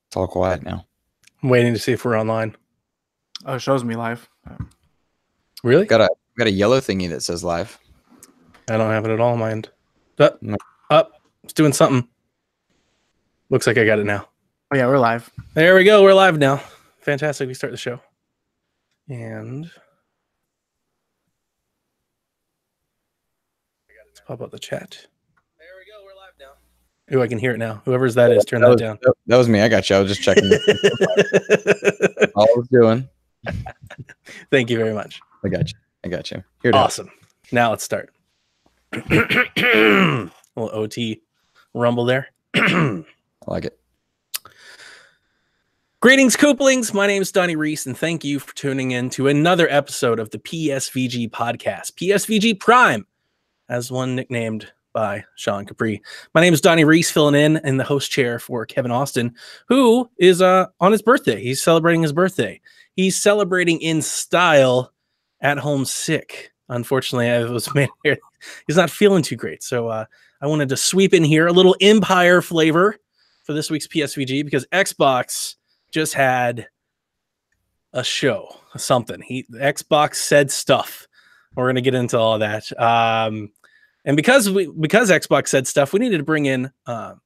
It's all quiet now. I'm waiting to see if we're online. Oh, it shows me live. Really? Got a yellow thingy that says live. I don't have it at all in mind. Up, No. it's doing something. Looks like I got it now. Oh yeah, we're live. There we go. We're live now. Fantastic. We start the show. And let's pop up the chat. There we go. We're live now. Ooh, I can hear it now. Whoever's that is, turn that down. That was me. I got you. I was just checking. All I was doing. Thank you very much. I got you. Here it is. Awesome. Now let's start. A little OT rumble there. I like it. Greetings, Cooplings. My name is Donnie Reese, and thank you for tuning in to another episode of the PSVG podcast, PSVG Prime, as one nicknamed by Sean Capri. My name is Donnie Reese, filling in the host chair for Kevin Austin, who is on his birthday. He's celebrating his birthday. He's celebrating in style at home sick. Unfortunately, I was made here. He's not feeling too great, so I wanted to sweep in here a little Empire flavor for this week's PSVG because Xbox just had a show, something. Xbox said stuff. We're going to get into all of that. And because Xbox said stuff, we needed to bring in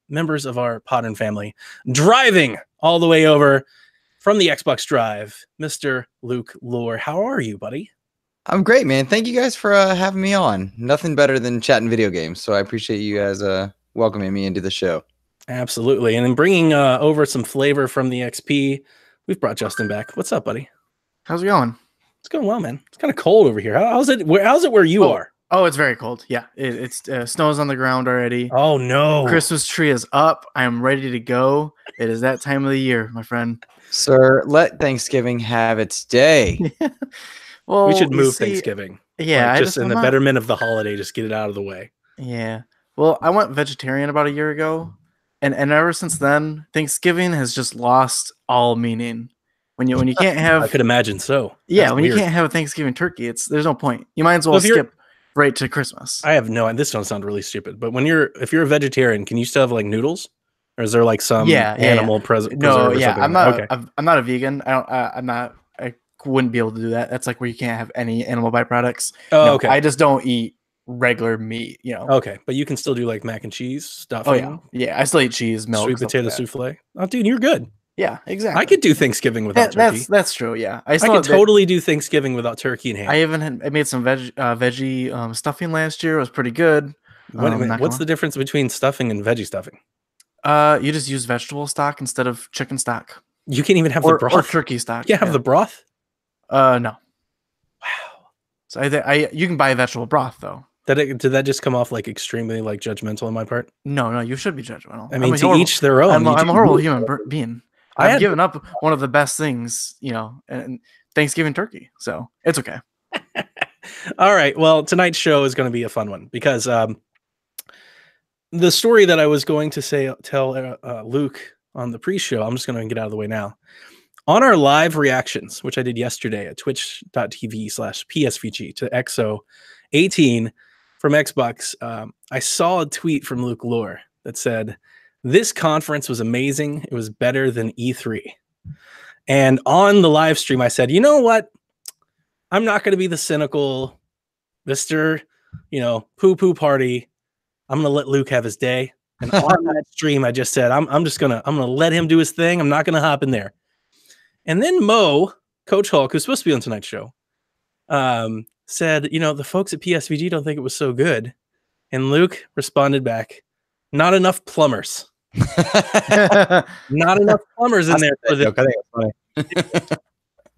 members of our Podden family, driving all the way over from the Xbox Drive, Mr. Luke Lore. How are you, buddy? I'm great, man. Thank you guys for having me on. Nothing better than chatting video games, so I appreciate you guys welcoming me into the show. Absolutely. And then bringing over some flavor from the XP, we've brought Justin back. What's up, buddy? How's it going? It's going well, man. It's kind of cold over here. How's it where you are? Oh, it's very cold. Yeah, it's snow's on the ground already. Oh, no. Christmas tree is up. I am ready to go. It is that time of the year, my friend. Sir, let Thanksgiving have its day. Well, we should move Thanksgiving. Yeah, just in the betterment of the holiday, just get it out of the way. Yeah. Well, I went vegetarian about a year ago, and ever since then, Thanksgiving has just lost all meaning. When you can't have, I could imagine so. Yeah, That's when weird. you can't have a Thanksgiving turkey, there's no point. You might as well skip right to Christmas. I have no. This don't sound really stupid, but if you're a vegetarian, can you still have like noodles, or is there like some animal preserve? No, yeah, I'm not. Okay. I'm not a vegan. I wouldn't be able to do that. That's like where you can't have any animal byproducts. Oh, no, okay. I just don't eat regular meat. Okay, but you can still do like mac and cheese stuff. Oh yeah. I still eat cheese, milk, sweet potato souffle. Oh, dude, you're good. Yeah, exactly. I could do Thanksgiving without turkey. That's true. Yeah, I could totally do Thanksgiving without turkey and ham. I made some veggie stuffing last year. It was pretty good. What's the difference between stuffing and veggie stuffing? You just use vegetable stock instead of chicken stock. You can't even have the broth or turkey stock. You have the broth? No. Wow. So you can buy vegetable broth though. Did that just come off like extremely like judgmental on my part? No, you should be judgmental. I mean, to each their own. I'm a horrible human being. I've given up one of the best things, and Thanksgiving turkey. So it's okay. All right. Well, tonight's show is going to be a fun one because the story that I was going to tell Luke on the pre-show, I'm just going to get out of the way now. On our live reactions, which I did yesterday at twitch.tv/PSVG to XO18 from Xbox, I saw a tweet from Luke Lore that said, "This conference was amazing. It was better than E3." And on the live stream, I said, you know what? I'm not going to be the cynical Mr. Poo-poo party. I'm going to let Luke have his day. And on that stream, I just said, I'm going to let him do his thing. I'm not going to hop in there. And then Mo, Coach Hulk, who's supposed to be on tonight's show, said, the folks at PSVG don't think it was so good. And Luke responded back, not enough plumbers. Not enough plumbers in there for the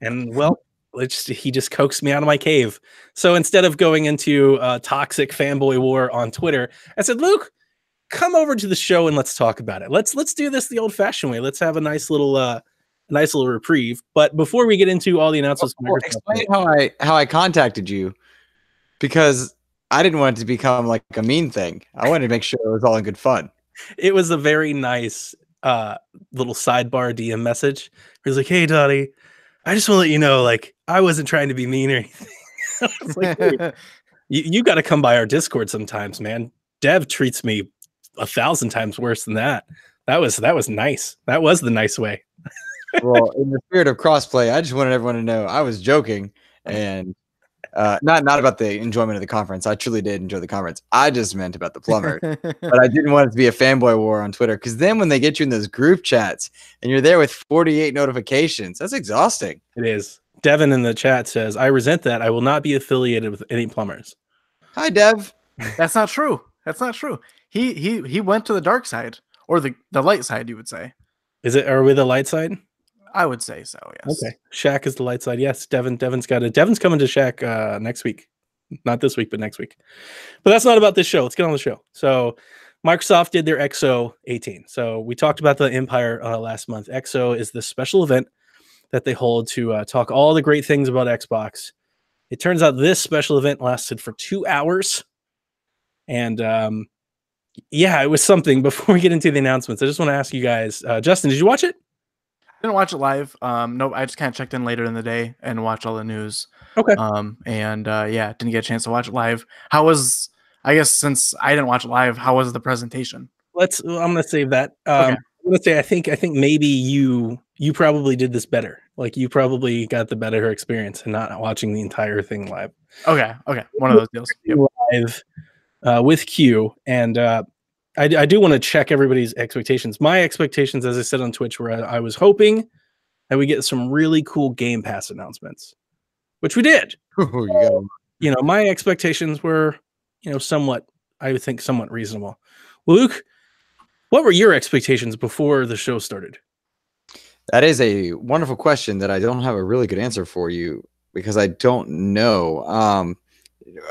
and well, he just coaxed me out of my cave. So instead of going into toxic fanboy war on Twitter, I said, Luke, come over to the show and let's talk about it. Let's do this the old-fashioned way. Let's have a nice little reprieve. But before we get into all the announcements, explain how I contacted you, because I didn't want it to become like a mean thing. I wanted to make sure it was all in good fun. It was a very nice little sidebar DM message. He was like, "Hey, Donnie, I just want to let you know, like, I wasn't trying to be mean or anything." I was like, hey, you got to come by our Discord sometimes, man. Dev treats me 1,000 times worse than that. That was nice. That was the nice way. Well, in the spirit of crossplay, I just wanted everyone to know I was joking, and not about the enjoyment of the conference. I truly did enjoy the conference. I just meant about the plumber. But I didn't want it to be a fanboy war on Twitter, because then when they get you in those group chats and you're there with 48 notifications, that's exhausting. It is. Devin in the chat says, "I resent that. I will not be affiliated with any plumbers." Hi, Dev. That's not true. That's not true. He went to the dark side, or the light side, you would say. Is it? Are we the light side? I would say so, yes. Okay. Shaq is the light side. Yes, Devin's got it. Devin's coming to Shaq next week. Not this week, but next week. But that's not about this show. Let's get on the show. So Microsoft did their XO18. So we talked about the Empire last month. XO is the special event that they hold to talk all the great things about Xbox. It turns out this special event lasted for 2 hours. And yeah, it was something. Before we get into the announcements, I just want to ask you guys, Justin, did you watch it? I didn't watch it live. Nope, I just kind of checked in later in the day and watched all the news. Okay. Yeah, didn't get a chance to watch it live. How was, I guess since I didn't watch it live, how was the presentation? I'm gonna save that. Okay. I'm gonna say I think maybe you probably did this better. Like you probably got the better experience and not watching the entire thing live. Okay. One of those deals. Yep. Live with Q, and I do want to check everybody's expectations. My expectations, as I said on Twitch, were I was hoping that we get some really cool Game Pass announcements, which we did. You know, my expectations were, somewhat reasonable. Luke, what were your expectations before the show started? That is a wonderful question that I don't have a really good answer for you, because I don't know.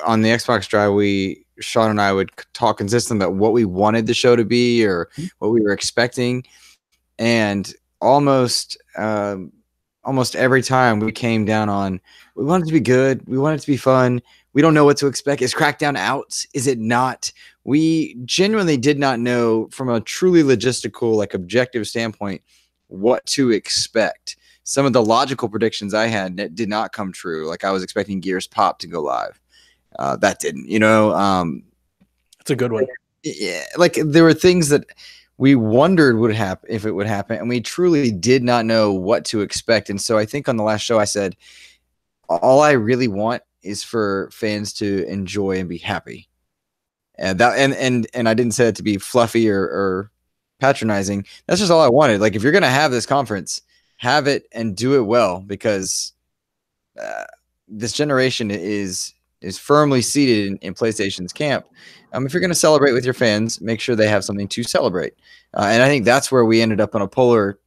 On the Xbox Drive, Sean and I would talk consistently about what we wanted the show to be or what we were expecting, and almost every time we came down on, we want it to be good, we want it to be fun, we don't know what to expect. Is Crackdown out? Is it not? We genuinely did not know from a truly logistical, like objective standpoint, what to expect. Some of the logical predictions I had that did not come true. Like I was expecting Gears Pop to go live. That didn't, It's a good one. Yeah, like there were things that we wondered would happen, if it would happen, and we truly did not know what to expect. And so I think on the last show I said, all I really want is for fans to enjoy and be happy. And that, and I didn't say it to be fluffy or patronizing. That's just all I wanted. Like, if you're gonna have this conference, have it and do it well, because this generation is firmly seated in PlayStation's camp. If you're going to celebrate with your fans, make sure they have something to celebrate. And I think that's where we ended up on a polar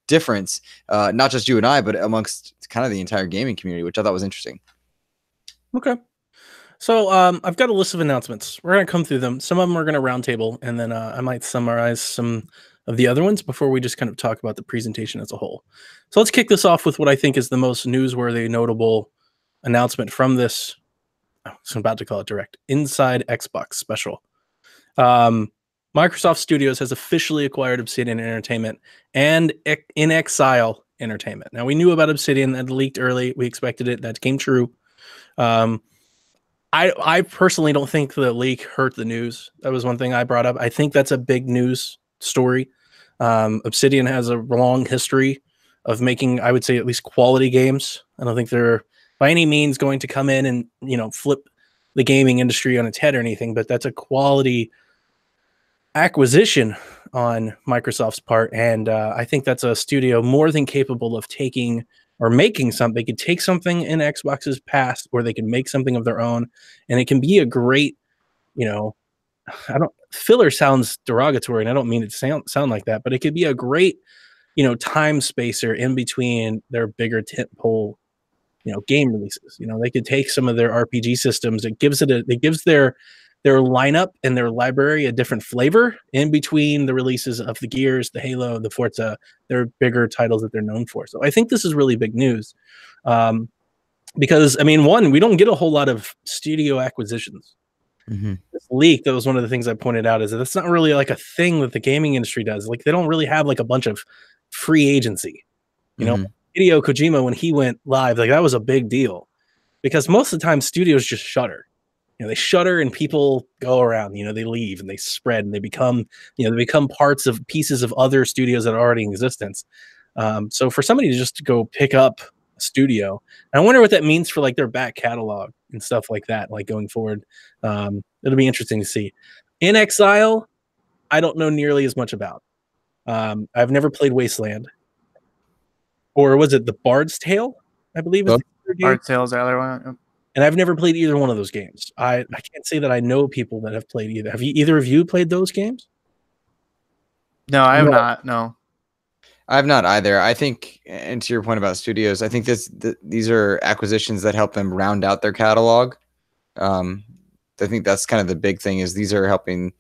difference, not just you and I, but amongst kind of the entire gaming community, which I thought was interesting. Okay. So I've got a list of announcements. We're going to come through them. Some of them are going to roundtable, and then I might summarize some of the other ones before we just kind of talk about the presentation as a whole. So let's kick this off with what I think is the most newsworthy, notable announcement from this. I'm about to call it Direct Inside Xbox Special. Microsoft Studios has officially acquired Obsidian Entertainment and In Exile Entertainment. Now, we knew about Obsidian, that leaked early. We expected it. That came true. I personally don't think the leak hurt the news. That was one thing I brought up. I think that's a big news story. Obsidian has a long history of making, I would say, at least quality games. I don't think they're by any means going to come in and, flip the gaming industry on its head or anything, but that's a quality acquisition on Microsoft's part. And I think that's a studio more than capable of taking or making something. They could take something in Xbox's past, or they can make something of their own, and it can be a great, filler sounds derogatory, and I don't mean it to sound like that, but it could be a great, time spacer in between their bigger tentpole game releases. They could take some of their RPG systems. It gives their lineup and their library a different flavor in between the releases of the Gears, the Halo, the Forza, their bigger titles that they're known for. So I think this is really big news. Because one, we don't get a whole lot of studio acquisitions. Mm-hmm. This leak, that was one of the things I pointed out, is that that's not really like a thing that the gaming industry does. Like, they don't really have like a bunch of free agency, Hideo Kojima, when he went live, like that was a big deal, because most of the time studios just shutter. they shutter and people go around, they leave and they spread and they become, they become pieces of other studios that are already in existence. So for somebody to just go pick up a studio, and I wonder what that means for like their back catalog and stuff like that, like going forward. It'll be interesting to see. In Exile, I don't know nearly as much about. I've never played Wasteland, or was it the Bard's Tale? I believe it's Bard's Tale is the other one. And I've never played either one of those games. I can't say that I know people that have played either. Have either of you played those games? No, I have not. No, I have not either. I think, and to your point about studios, I think these are acquisitions that help them round out their catalog. I think that's kind of the big thing, is these are helping,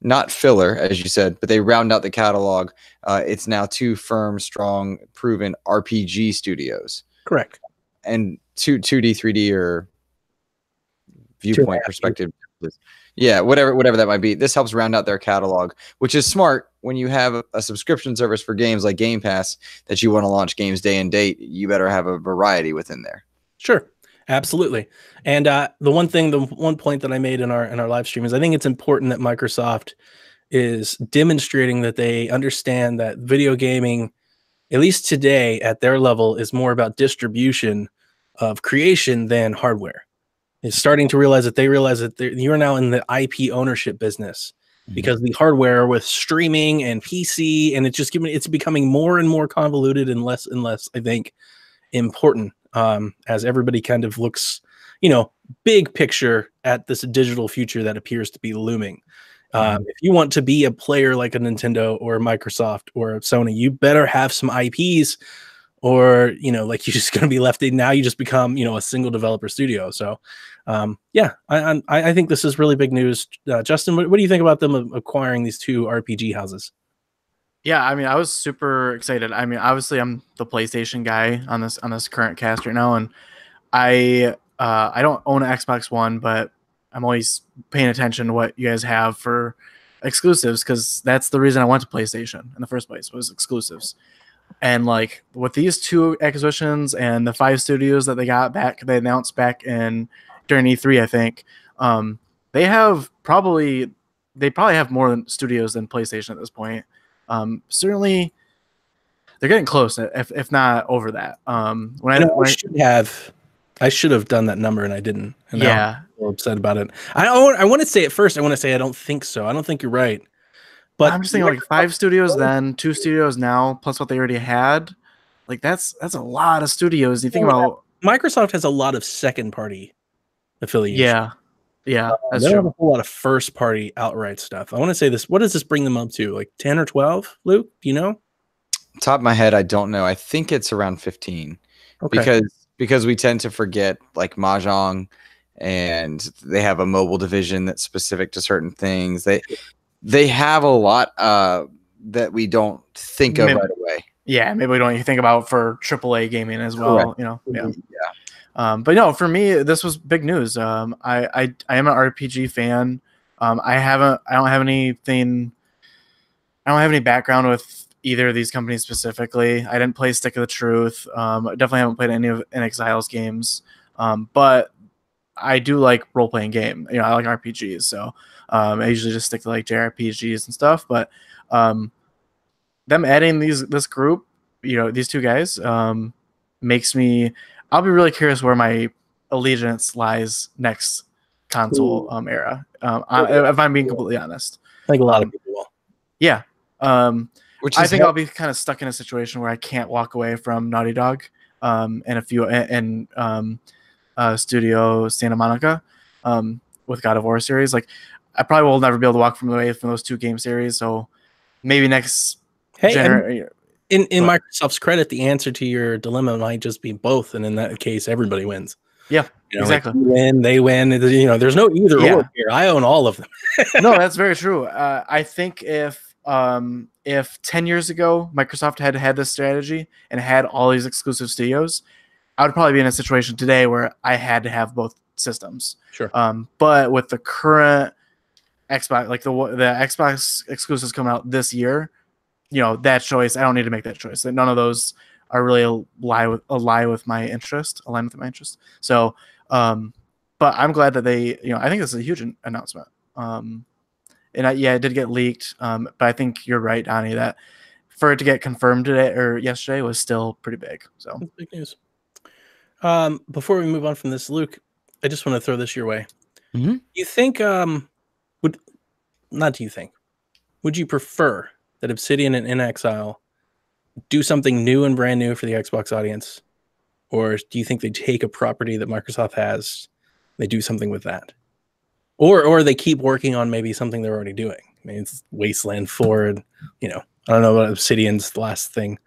not filler, as you said, but they round out the catalog. It's now 2 firm, strong, proven RPG studios. Correct. And 2D, 3D, or viewpoint perspective. Yeah, whatever that might be. This helps round out their catalog, which is smart when you have a subscription service for games like Game Pass that you want to launch games day and date. You better have a variety within there. Sure. Absolutely. And the one point that I made in our live stream is I think it's important that Microsoft is demonstrating that they understand that video gaming, at least today at their level, is more about distribution of creation than hardware. Is starting to realize that you're now in the IP ownership business, because the hardware with streaming and PC, and it's becoming more and more convoluted and less, I think, important, as everybody kind of looks, big picture at this digital future that appears to be looming. If you want to be a player like a Nintendo or a Microsoft or a Sony, you better have some IPs, or like you're just going to be left in. Now you just become a single developer studio. So I think this is really big news. Justin, what do you think about them acquiring these 2 RPG houses? Yeah, I mean, I was super excited. I mean, obviously I'm the PlayStation guy on this current cast right now, and I don't own an Xbox One, but I'm always paying attention to what you guys have for exclusives, because that's the reason I went to PlayStation in the first place, was exclusives. And like with these 2 acquisitions and the 5 studios that they announced back during E3, I think, they probably have more studios than PlayStation at this point. Certainly they're getting close, if not over that. I should have done that number and I didn't. And yeah, I'm upset about it. I want to say at first, I don't think so. I don't think you're right. But I'm just thinking like 5 studios, then 2 studios now, plus what they already had. Like that's a lot of studios. You think about Microsoft has a lot of second party affiliation. Yeah, that's they true. have a whole lot of first party outright stuff. I want to say this. What does this bring them up to? Like 10 or 12? Luke, do you know? Top of my head, I don't know. I think it's around 15. Okay. Because we tend to forget like Mahjong, and they have a mobile division that's specific to certain things. They have a lot that we don't think of right away. Yeah, maybe we don't even think about for AAA gaming as well. Correct. Yeah. But no, for me, this was big news. I am an RPG fan. I don't have any background with either of these companies specifically. I didn't play Stick of the Truth. I definitely haven't played any of Exile's games. But I do like role-playing game. I like RPGs. So I usually just stick to like JRPGs and stuff. But them adding this group, these 2 guys, makes me. I'll be really curious where my allegiance lies next console era. If I'm being completely honest, I think a lot of people will. Yeah. I think I'll be kind of stuck in a situation where I can't walk away from Naughty Dog and Studio Santa Monica with God of War series. Like, I probably will never be able to walk away from those 2 game series. So maybe next. In Microsoft's credit, the answer to your dilemma might just be both, and in that case, everybody wins. Yeah, exactly. Like they win. There's no either or here. I own all of them. No, that's very true. I think if 10 years ago Microsoft had this strategy and had all these exclusive studios, I would probably be in a situation today where I had to have both systems. Sure. But with the current Xbox, like the Xbox exclusives coming out this year, that choice, I don't need to make that choice. None of those are really align with my interest. So but I'm glad that they, I think this is a huge announcement. Yeah, it did get leaked. But I think you're right, Donnie, that for it to get confirmed today or yesterday was still pretty big. So That's big news. Before we move on from this, Luke, I just want to throw this your way. Mm-hmm. You think, would you prefer that Obsidian and In Exile do something new and brand new for the Xbox audience? Or do you think they take a property that Microsoft has, they do something with that? Or they keep working on maybe something they're already doing. I mean, it's Wasteland 4, and, I don't know about Obsidian's last thing.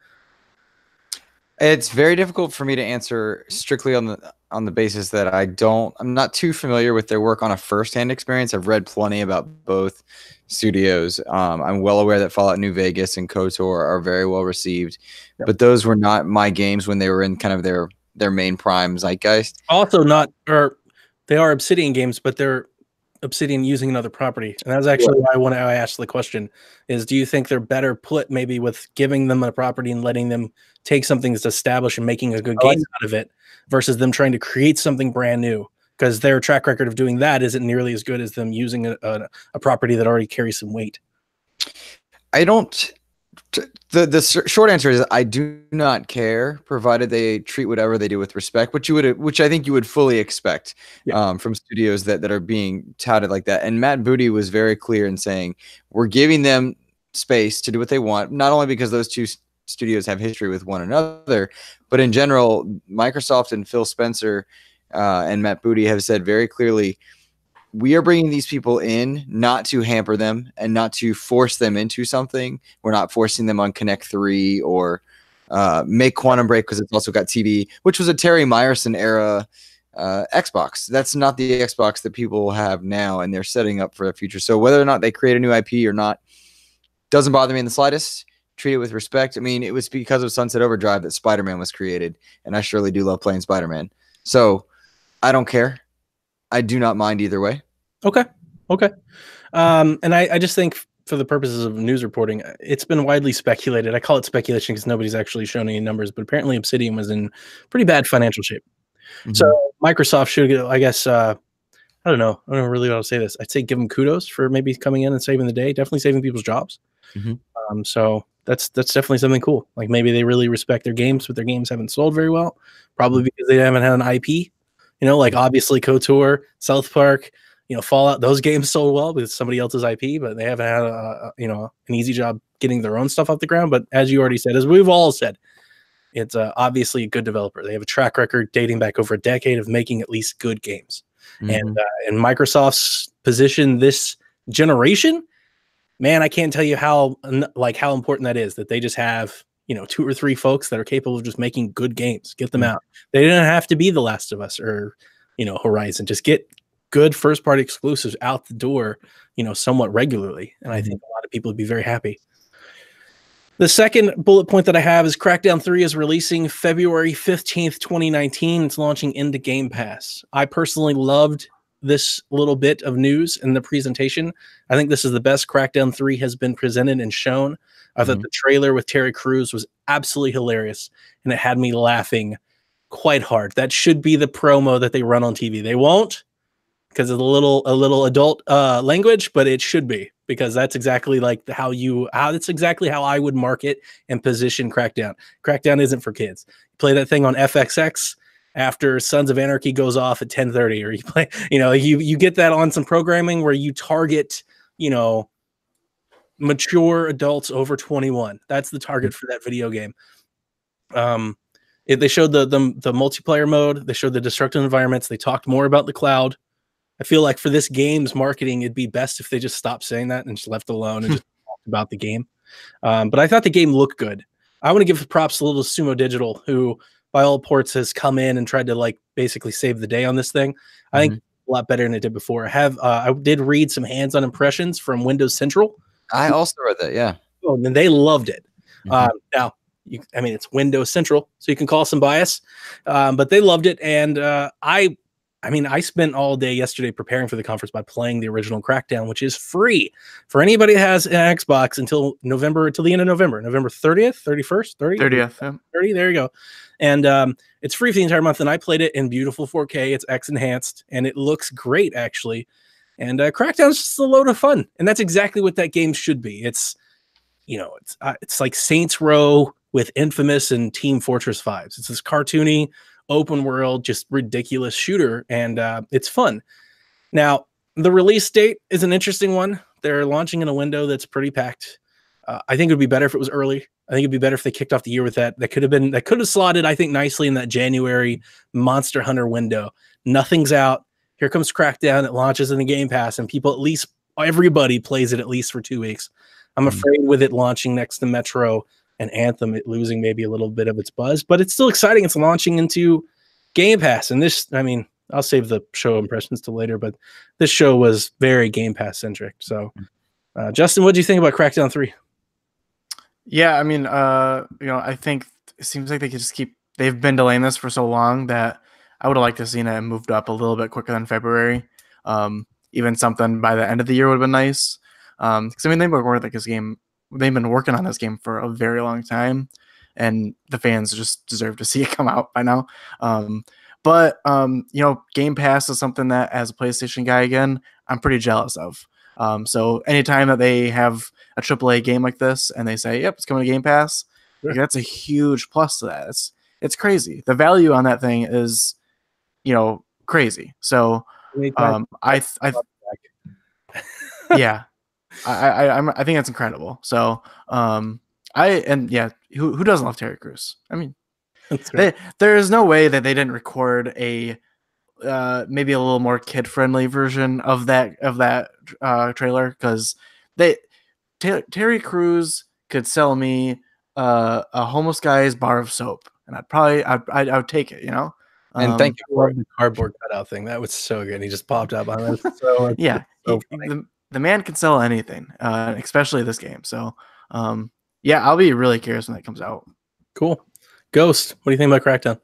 It's very difficult for me to answer strictly on the basis that I'm not too familiar with their work on a firsthand experience. I've read plenty about both studios. I'm well aware that Fallout New Vegas and KOTOR are very well received, but those were not my games when they were in kind of their main prime zeitgeist. Also they are Obsidian games, but they're Obsidian using another property. And that's actually why I asked the question is, do you think they're better put maybe with giving them a property and letting them take something that's established and making a good game out of it versus them trying to create something brand new? Because their track record of doing that isn't nearly as good as them using a property that already carries some weight. I don't. The short answer is I do not care, provided they treat whatever they do with respect, which I think you would fully expect from studios that are being touted like that. And Matt Booty was very clear in saying we're giving them space to do what they want, not only because those two studios have history with one another, but in general, Microsoft and Phil Spencer and Matt Booty have said very clearly, we are bringing these people in not to hamper them and not to force them into something. We're not forcing them on Connect 3 or make Quantum Break because it's also got TV, which was a Terry Myerson era Xbox. That's not the Xbox that people have now, and they're setting up for the future. So whether or not they create a new IP or not doesn't bother me in the slightest. Treat it with respect. I mean, it was because of Sunset Overdrive that Spider-Man was created, and I surely do love playing Spider-Man. So I don't care. I do not mind either way. Okay. And I just think for the purposes of news reporting, it's been widely speculated. I call it speculation because nobody's actually shown any numbers, but apparently Obsidian was in pretty bad financial shape. Mm-hmm. So Microsoft should, I guess, I don't know. I don't really want to say this. I'd say give them kudos for maybe coming in and saving the day, definitely saving people's jobs. Mm-hmm. So that's definitely something cool. Like maybe they really respect their games, but their games haven't sold very well, probably because they haven't had an IP. Like obviously KOTOR, South Park, Fallout, those games sold well because somebody else's IP, but they haven't had an easy job getting their own stuff off the ground. But as you already said, as we've all said, it's obviously a good developer. They have a track record dating back over a decade of making at least good games. Mm-hmm. And Microsoft's position this generation, man, I can't tell you how important that is, that they just have 2 or 3 folks that are capable of just making good games. Get them out. They didn't have to be The Last of Us or, Horizon. Just get good first-party exclusives out the door, somewhat regularly. And I think a lot of people would be very happy. The second bullet point that I have is Crackdown 3 is releasing February 15th, 2019. It's launching into Game Pass. I personally loved this little bit of news in the presentation. I think this is the best Crackdown 3 has been presented and shown. I thought the trailer with Terry Crews was absolutely hilarious, and it had me laughing quite hard. That should be the promo that they run on TV. They won't because of a little adult language, but it should be, because that's exactly that's exactly how I would market and position Crackdown. Crackdown isn't for kids. You play that thing on FXX after Sons of Anarchy goes off at 10:30, or you play, you get that on some programming where you target, mature adults over 21. That's the target for that video game. They showed the multiplayer mode. They showed the destructive environments. They talked more about the cloud. I feel like for this game's marketing, it'd be best if they just stopped saying that and just left it alone and just talked about the game. But I thought the game looked good. I want to give props a little to Sumo Digital, who by all reports has come in and tried to basically save the day on this thing. I think a lot better than it did before. I did read some hands-on impressions from Windows Central. I also read that, yeah. Oh, and they loved it. Now, it's Windows Central, so you can call some bias, but they loved it. And I I mean, I spent all day yesterday preparing for the conference by playing the original Crackdown, which is free for anybody that has an Xbox until the end of November, November 30th, 31st, 30th. Yeah. 30. There you go. And it's free for the entire month. And I played it in beautiful 4K. It's X enhanced and it looks great, actually. And Crackdown's just a load of fun. And that's exactly what that game should be. It's, it's like Saints Row with Infamous and Team Fortress vibes. It's this cartoony, open world, just ridiculous shooter, and it's fun. Now, the release date is an interesting one. They're launching in a window that's pretty packed. I think it would be better if it was early. I think it'd be better if they kicked off the year with that. That could have slotted, I think, nicely in that January Monster Hunter window. Nothing's out. Here comes Crackdown. It launches in the Game Pass, and everybody plays it at least for 2 weeks. I'm afraid with it launching next to Metro and Anthem, it losing maybe a little bit of its buzz, but it's still exciting. It's launching into Game Pass. And I'll save the show impressions till later, but this show was very Game Pass centric. So, Justin, what do you think about Crackdown 3? Yeah, I mean, I think it seems like they've been delaying this for so long that I would have liked to have seen it moved up a little bit quicker than February. Even something by the end of the year would have been nice. Because they've been working on this game for a very long time, and the fans just deserve to see it come out by now. But Game Pass is something that, as a PlayStation guy, again, I'm pretty jealous of. So anytime that they have a AAA game like this and they say, "Yep, it's coming to Game Pass," Sure. that's a huge plus to that. It's crazy. The value on that thing is, crazy. So yeah. I think that's incredible. So who doesn't love Terry Crews? I mean, there is no way that they didn't record a maybe a little more kid friendly version of that trailer, because Terry Crews could sell me a homeless guy's bar of soap, and I would take it, And thank you for the cardboard cutout thing. That was so good. He just popped up on it. So yeah. so the man can sell anything, especially this game. So, I'll be really curious when that comes out. Cool. Ghost, what do you think about Crackdown?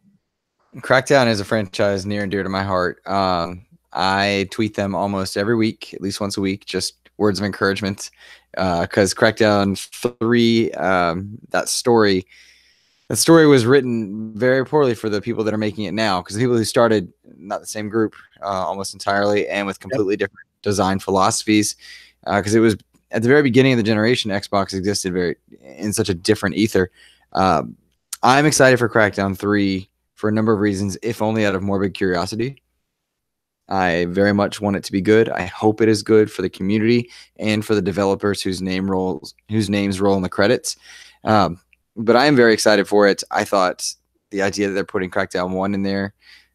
Crackdown is a franchise near and dear to my heart. I tweet them almost every week, at least once a week, just words of encouragement. Because Crackdown 3, that story was written very poorly for the people that are making it now. Because the people who started, not the same group, almost entirely, and with completely different design philosophies, because it was at the very beginning of the generation, Xbox existed in such a different ether. I'm excited for Crackdown 3 for a number of reasons, if only out of morbid curiosity. I very much want it to be good. I hope it is good for the community and for the developers whose names roll in the credits. But I am very excited for it. I thought the idea that they're putting Crackdown 1 in there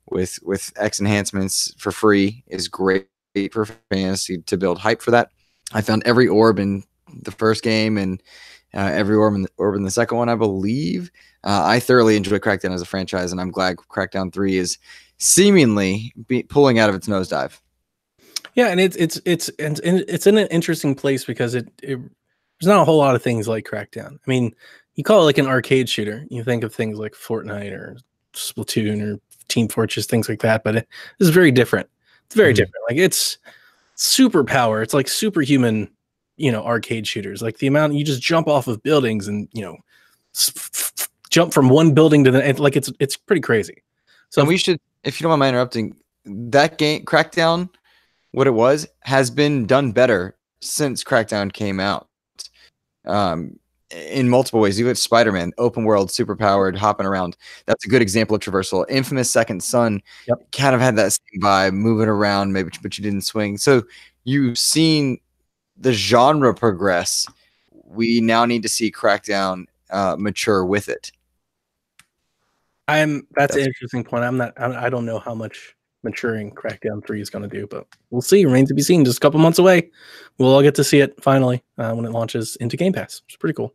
with X enhancements for free is great for fans to build hype for that. I found every orb in the first game and every orb in the second one, I believe. I thoroughly enjoy Crackdown as a franchise, and I'm glad Crackdown 3 is seemingly pulling out of its nosedive. Yeah, and it's in an interesting place because there's not a whole lot of things like Crackdown. I mean, you call it like an arcade shooter. You think of things like Fortnite or Splatoon or Team Fortress, things like that, but this is very different. It's very different. Like, it's superpower. It's like superhuman, arcade shooters. Like the amount you just jump off of buildings and, jump from one building to the, like, it's pretty crazy. So we should, if you don't mind interrupting, that game, Crackdown, what it was, has been done better since Crackdown came out. In multiple ways. You got Spider-Man, open world, super powered, hopping around. That's a good example of traversal. Infamous Second Son kind of had that same vibe, moving around, maybe, but you didn't swing. So you've seen the genre progress. We now need to see Crackdown mature with it. That's an interesting point. I don't know how much maturing Crackdown 3 is going to do, but we'll see. Remains to be seen. Just a couple months away. We'll all get to see it finally when it launches into Game Pass. It's pretty cool.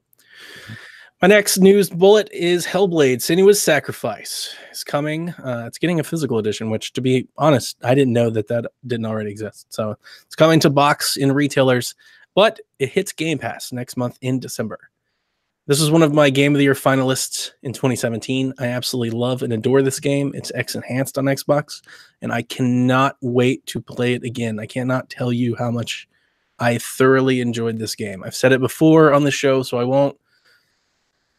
My next news bullet is Hellblade: Senua's Sacrifice is coming. It's getting a physical edition, which, to be honest, I didn't know that didn't already exist. So it's coming to box in retailers, but it hits Game Pass next month in December. This is one of my Game of the Year finalists in 2017. I absolutely love and adore this game. It's X enhanced on Xbox, and I cannot wait to play it again. I cannot tell you how much I thoroughly enjoyed this game. I've said it before on the show, so I won't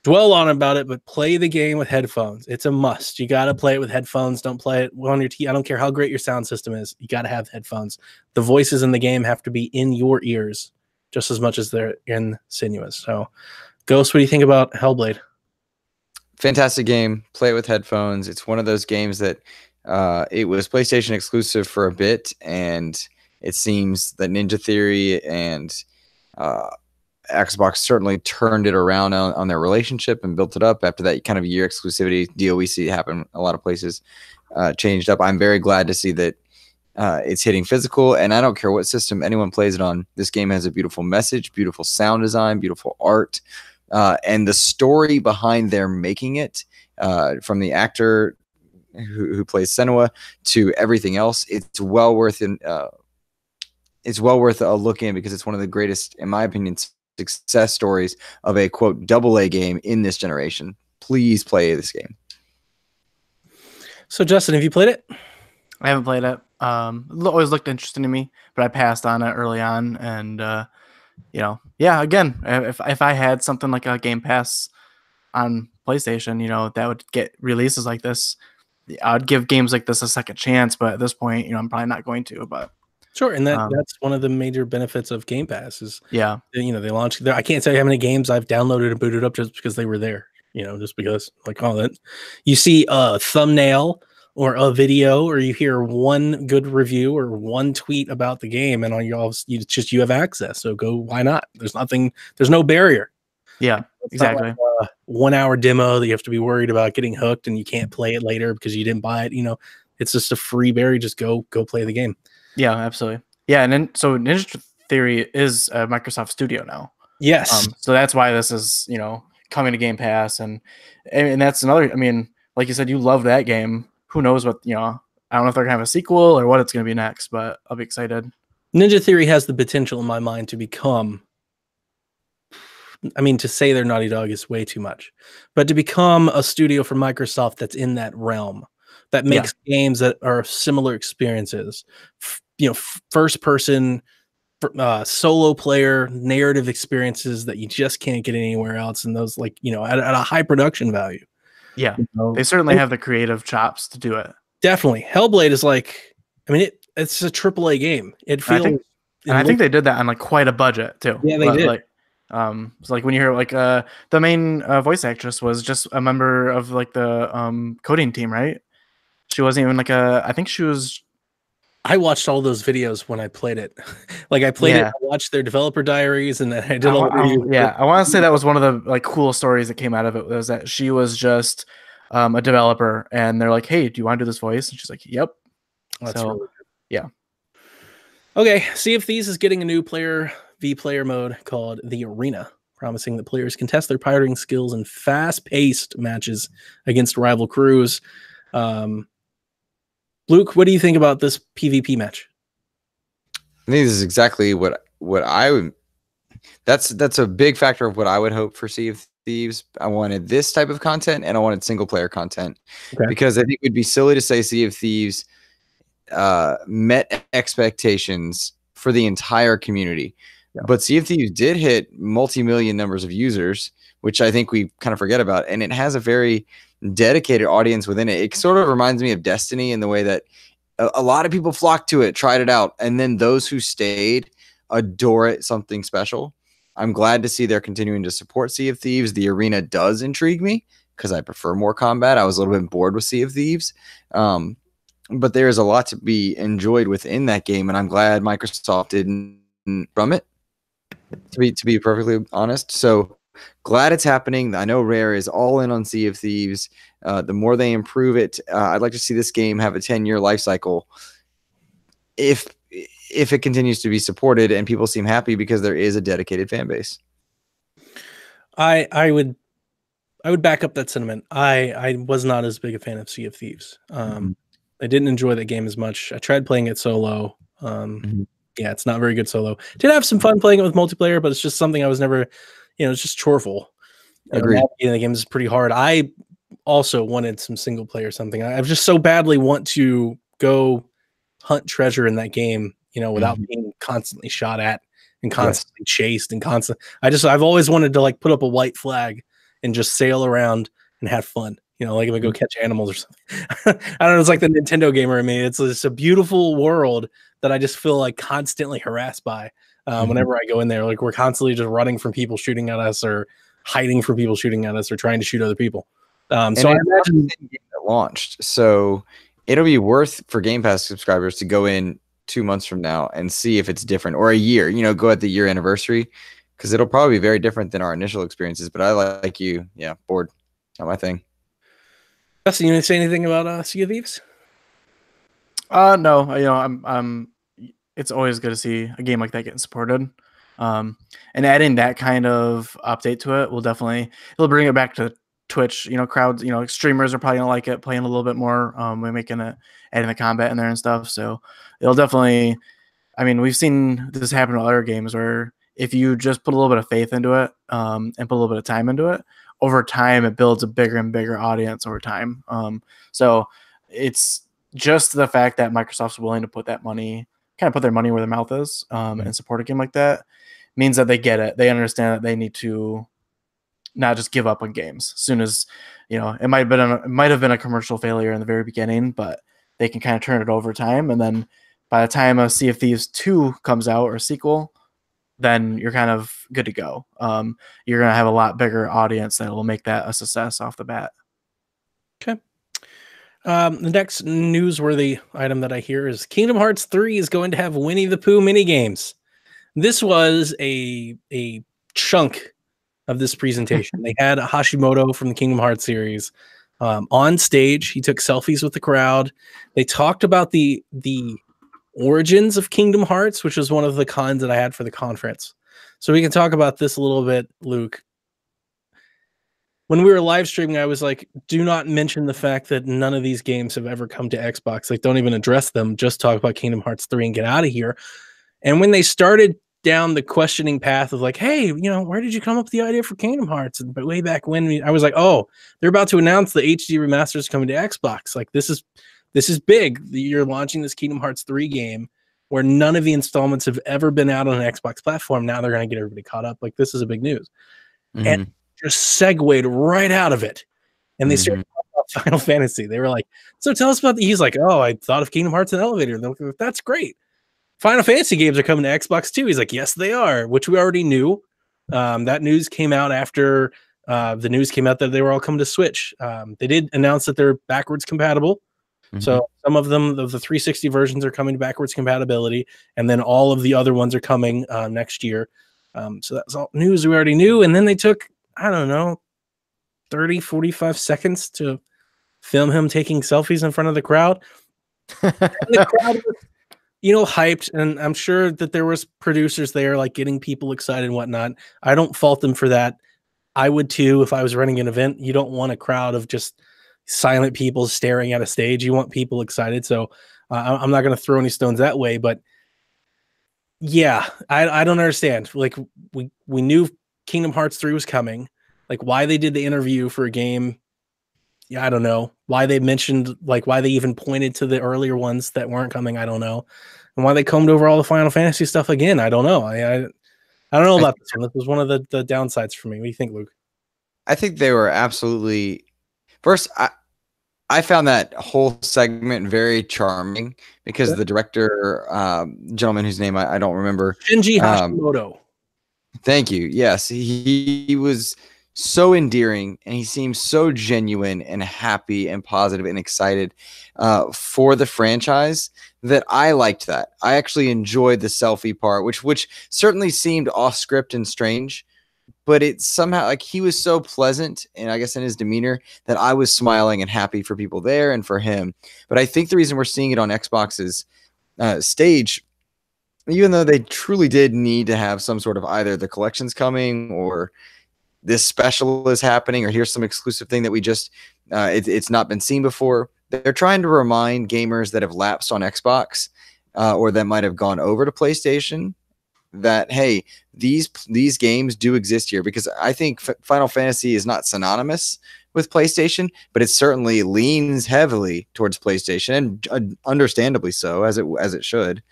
dwell on about it, but play the game with headphones. It's a must. You got to play it with headphones. Don't play it on your TV. I don't care how great your sound system is. You got to have headphones. The voices in the game have to be in your ears just as much as they're in Sinuous. So, Ghost, what do you think about Hellblade? Fantastic game. Play it with headphones. It's one of those games that it was PlayStation exclusive for a bit, and it seems that Ninja Theory and Xbox certainly turned it around on their relationship and built it up. After that kind of year exclusivity deal we see happen a lot of places, changed up. I'm very glad to see that it's hitting physical, and I don't care what system anyone plays it on. This game has a beautiful message, beautiful sound design, beautiful art. And the story behind their making it, from the actor who plays Senua to everything else, it's well worth a look in, because it's one of the greatest, in my opinion, success stories of a quote AA game in this generation. Please play this game. So, Justin, have you played it? I haven't played it. Always looked interesting to me, but I passed on it early on, and yeah, again, if I had something like a Game Pass on PlayStation, that would get releases like this, I'd give games like this a second chance. But at this point, I'm probably not going to. But sure, and that's one of the major benefits of Game Pass is they launched. I can't tell you how many games I've downloaded and booted up just because they were there. Just because that you see a thumbnail or a video, or you hear one good review or one tweet about the game, and you have access. So go, why not? There's no barrier. Yeah, exactly. Like a 1 hour demo that you have to be worried about getting hooked and you can't play it later because you didn't buy it. It's just a free berry. Just go play the game. Yeah, absolutely. Yeah, and then so Ninja Theory is a Microsoft studio now. Yes. So that's why this is coming to Game Pass, and that's another. I mean, like you said, you love that game. Who knows what, I don't know if they're going to have a sequel or what it's going to be next, but I'll be excited. Ninja Theory has the potential in my mind to become, to say they're Naughty Dog is way too much, but to become a studio for Microsoft that's in that realm, that makes games that are similar experiences, first person, solo player narrative experiences that you just can't get anywhere else. And those at a high production value. Yeah, they certainly have the creative chops to do it. Definitely. Hellblade is it's a AAA game. It feels, I think they did that on quite a budget too. Yeah, they did. It's when you hear the main voice actress was just a member of the coding team, right? She wasn't even I think she was. I watched all those videos when I played it. I played it, I watched their developer diaries, and then I did all I want to say that was one of the cool stories that came out of it, was that she was just a developer, and they're like, "Hey, do you want to do this voice?" And she's like, "Yep." That's really good. Yeah. Okay, Sea of Thieves is getting a new player mode called The Arena, promising that players can test their pirating skills in fast-paced matches against rival crews. Luke, what do you think about this PvP match? I think this is exactly what I would. That's a big factor of what I would hope for Sea of Thieves. I wanted this type of content, and I wanted single player content, because I think it'd be silly to say Sea of Thieves met expectations for the entire community. Yeah. But Sea of Thieves did hit multi-million numbers of users, which I think we kind of forget about, and it has a very dedicated audience within it. It sort of reminds me of Destiny in the way that a lot of people flocked to it, tried it out, and then those who stayed adore it, something special. I'm glad to see they're continuing to support Sea of Thieves. The Arena does intrigue me because I prefer more combat. I was a little bit bored with Sea of Thieves, but there's a lot to be enjoyed within that game, and I'm glad Microsoft didn't from it, to be perfectly honest. So glad it's happening. I know Rare is all in on Sea of Thieves. The more they improve it, I'd like to see this game have a 10-year life cycle if it continues to be supported and people seem happy, because there is a dedicated fan base. I would back up that sentiment. I was not as big a fan of Sea of Thieves. I didn't enjoy that game as much. I tried playing it solo. Yeah, it's not very good solo. Did have some fun playing it with multiplayer, but it's just something I was never, it's just choreful. Agreed. Navigating the games is pretty hard. I also wanted some single player or something. I just so badly want to go hunt treasure in that game, without being constantly shot at and constantly chased and I've always wanted to like put up a white flag and just sail around and have fun. Like if I go catch animals or something. I don't know. It's like the Nintendo gamer in me. It's a beautiful world that I just feel like constantly harassed by whenever I go in there. Like we're constantly just running from people shooting at us or hiding from people shooting at us or trying to shoot other people. So I imagine it launched. So it'll be worth for Game Pass subscribers to go in 2 months from now and see if it's different, or a year, go at the year anniversary, because it'll probably be very different than our initial experiences. But I like you. Yeah. Bored. Not my thing. Dustin, you want to say anything about Sea of Thieves? No, I'm it's always good to see a game like that getting supported. And adding that kind of update to it it'll bring it back to Twitch. Crowds, streamers are probably gonna like it, playing a little bit more. We're adding the combat in there and stuff. So it'll definitely, we've seen this happen with other games where if you just put a little bit of faith into it, and put a little bit of time into it, over time it builds a bigger and bigger audience over time. So it's just the fact that Microsoft's willing to put their money where their mouth is, and support a game like that means that they get it. They understand that they need to not just give up on games as soon as, it might have been a commercial failure in the very beginning, but they can kind of turn it over time. And then by the time a Sea of Thieves 2 comes out or a sequel, then you're kind of good to go. You're going to have a lot bigger audience that will make that a success off the bat. Okay. The next newsworthy item that I hear is Kingdom Hearts 3 is going to have Winnie the Pooh minigames. This was a chunk of this presentation. They had Hashimoto from the Kingdom Hearts series on stage. He took selfies with the crowd. They talked about the origins of Kingdom Hearts, which was one of the cons that I had for the conference. So we can talk about this a little bit, Luke. When we were live streaming, I was like, do not mention the fact that none of these games have ever come to Xbox. Like, don't even address them. Just talk about Kingdom Hearts 3 and get out of here. And when they started down the questioning path of like, hey, where did you come up with the idea for Kingdom Hearts? And way back when, I was like, oh, they're about to announce the HD remasters coming to Xbox. Like, this is big. You're launching this Kingdom Hearts 3 game where none of the installments have ever been out on an Xbox platform. Now they're going to get everybody caught up. Like, this is a big news. And just segued right out of it. And they started talking about Final Fantasy. They were like, so tell us about he's like, oh, I thought of Kingdom Hearts in the elevator. Like, that's great. Final Fantasy games are coming to Xbox too. He's like, yes, they are, which we already knew. That news came out after the news came out that they were all coming to Switch. They did announce that they're backwards compatible. So some of them, of the 360 versions, are coming to backwards compatibility, and then all of the other ones are coming next year. So that's all news we already knew. And then they took, I don't know, 30, 45 seconds to film him taking selfies in front of the crowd. And the crowd was, hyped, and I'm sure that there was producers there like getting people excited and whatnot. I don't fault them for that. I would too if I was running an event. You don't want a crowd of just silent people staring at a stage. You want people excited. So I'm not going to throw any stones that way, but yeah, I don't understand. Like we knew Kingdom Hearts 3 was coming. Like why they did the interview for a game. Yeah, I don't know why they mentioned, like why they even pointed to the earlier ones that weren't coming. I don't know. And why they combed over all the Final Fantasy stuff again. I don't know. I don't know about this one. This was one of the downsides for me. What do you think, Luke? I think they were absolutely first. I found that whole segment very charming because the director, gentleman whose name I don't remember, Shinji Hashimoto. Thank you. Yes, he was so endearing, and he seemed so genuine and happy and positive and excited for the franchise that I liked that. I actually enjoyed the selfie part, which certainly seemed off script and strange, but it somehow, like, he was so pleasant, and I guess in his demeanor, that I was smiling and happy for people there and for him. But I think the reason we're seeing it on Xbox's stage, even though they truly did need to have some sort of either the collections coming or this special is happening or here's some exclusive thing that we just it's not been seen before, they're trying to remind gamers that have lapsed on Xbox or that might have gone over to PlayStation that, hey, these games do exist here, because I think Final Fantasy is not synonymous with PlayStation, but it certainly leans heavily towards PlayStation, and understandably so, as it should,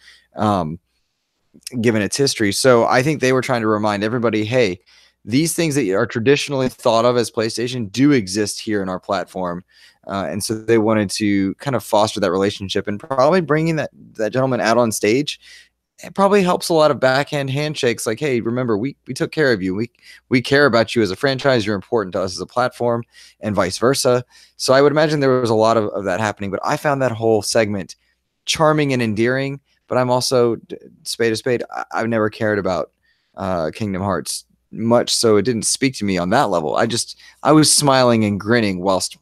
given its history. So I think they were trying to remind everybody, hey, these things that are traditionally thought of as PlayStation do exist here in our platform. And so they wanted to kind of foster that relationship, and probably bringing that gentleman out on stage, it probably helps a lot of backhand handshakes. Like, hey, remember, we took care of you. We care about you as a franchise. You're important to us as a platform, and vice versa. So I would imagine there was a lot of that happening, but I found that whole segment charming and endearing. But I'm also, spade to spade, I've never cared about Kingdom Hearts much, so it didn't speak to me on that level. I was smiling and grinning whilst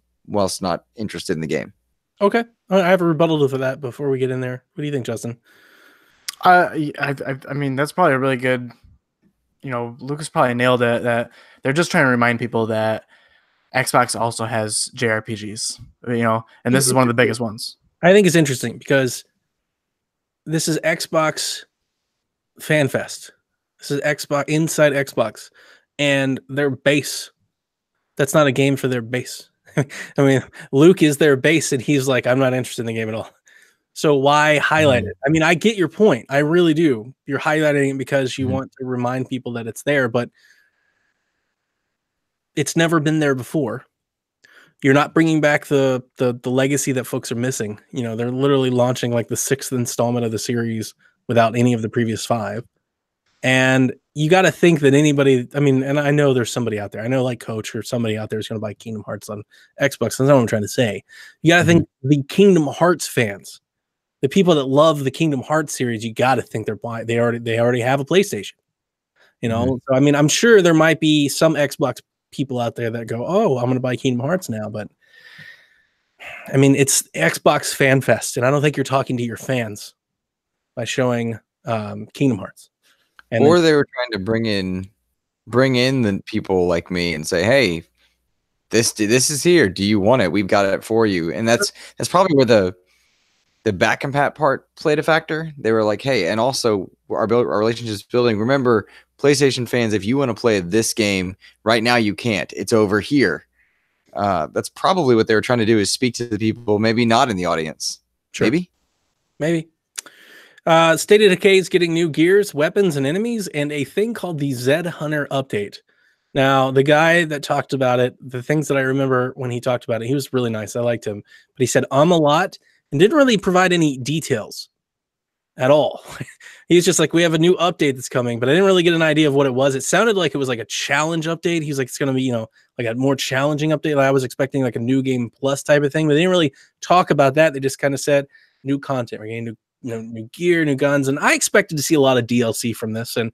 not interested in the game. Okay, I have a rebuttal to that before we get in there. What do you think, Justin? I mean, that's probably a really good. Lucas probably nailed it. That they're just trying to remind people that Xbox also has JRPGs. And this is one of the biggest ones. I think it's interesting because this is Xbox Fan Fest. This is Xbox inside Xbox, and their base. That's not a game for their base. I mean, Luke is their base, and he's like, I'm not interested in the game at all. So why highlight it? I mean, I get your point. I really do. You're highlighting it because you want to remind people that it's there, but it's never been there before. You're not bringing back the legacy that folks are missing. They're literally launching like the 6th installment of the series without any of the previous 5. And you got to think that anybody, I mean, and I know there's somebody out there, I know like Coach or somebody out there is going to buy Kingdom Hearts on Xbox. That's not what I'm trying to say. You got to think the Kingdom Hearts fans, the people that love the Kingdom Hearts series, you got to think they already have a PlayStation. So I mean, I'm sure there might be some Xbox people out there that go, oh, I'm going to buy Kingdom Hearts now. But I mean, it's Xbox Fan Fest, and I don't think you're talking to your fans by showing Kingdom Hearts. Or they were trying to bring in the people like me and say, hey, this is here. Do you want it? We've got it for you. And that's probably where the back compat part played a factor. They were like, hey, and also our relationship is building. Remember, PlayStation fans, if you want to play this game right now, you can't. It's over here. That's probably what they were trying to do, is speak to the people, maybe not in the audience. Sure. Maybe. State of Decay is getting new gears, weapons, and enemies, and a thing called the Zed Hunter update. Now, the guy that talked about it, the things that I remember when he talked about it, he was really nice. I liked him. But he said a lot and didn't really provide any details at all. He's just like, we have a new update that's coming, but I didn't really get an idea of what it was. It sounded like it was like a challenge update. He's like, it's going to be, like a more challenging update. Like I was expecting like a new game plus type of thing, but they didn't really talk about that. They just kind of said new content. We're getting new gear, new guns, and I expected to see a lot of DLC from this. And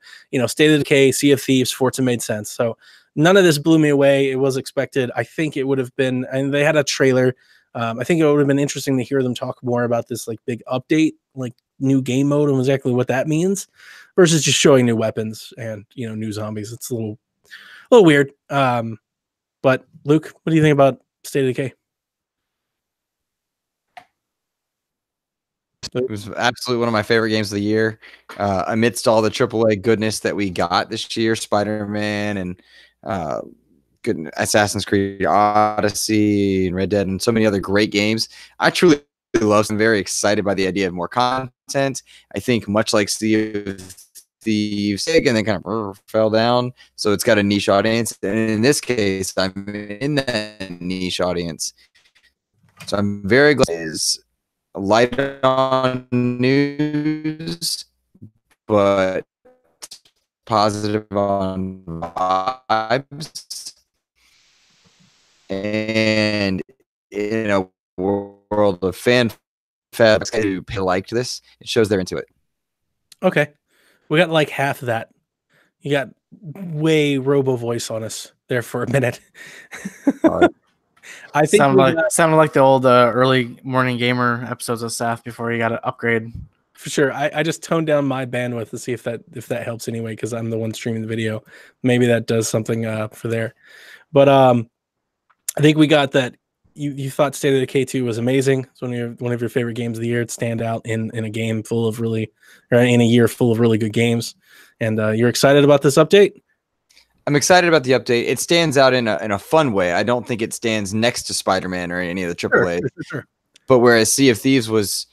State of Decay, Sea of Thieves, Forza made sense. So none of this blew me away. It was expected. I think it would have been, and they had a trailer. I think it would have been interesting to hear them talk more about this like big update, like new game mode and exactly what that means, versus just showing new weapons and new zombies. It's a little weird. But Luke, what do you think about State of Decay? It was absolutely one of my favorite games of the year. Amidst all the AAA goodness that we got this year, Spider-Man and good Assassin's Creed Odyssey and Red Dead and so many other great games, I truly love. I'm very excited by the idea of more content. I think much like Sea of Thieves, and then kind of fell down. So it's got a niche audience. And in this case, I'm in that niche audience. So I'm very glad it is light on news, but positive on vibes. And in a world of fan fest who liked this, it shows they're into it. Okay. We got like half of that. You got way robo voice on us there for a minute. I think sounded like the old early morning gamer episodes of Seth before you got to upgrade. For sure. I just toned down my bandwidth to see if that helps anyway, because I'm the one streaming the video. Maybe that does something for there. But I think we got that you thought State of Decay 2 was amazing. It's one of your favorite games of the year. It stand out in a game full of really, or in a year full of really good games. And you're excited about this update? I'm excited about the update. It stands out in a fun way. I don't think it stands next to Spider-Man or any of the AAA. Sure. But whereas Sea of Thieves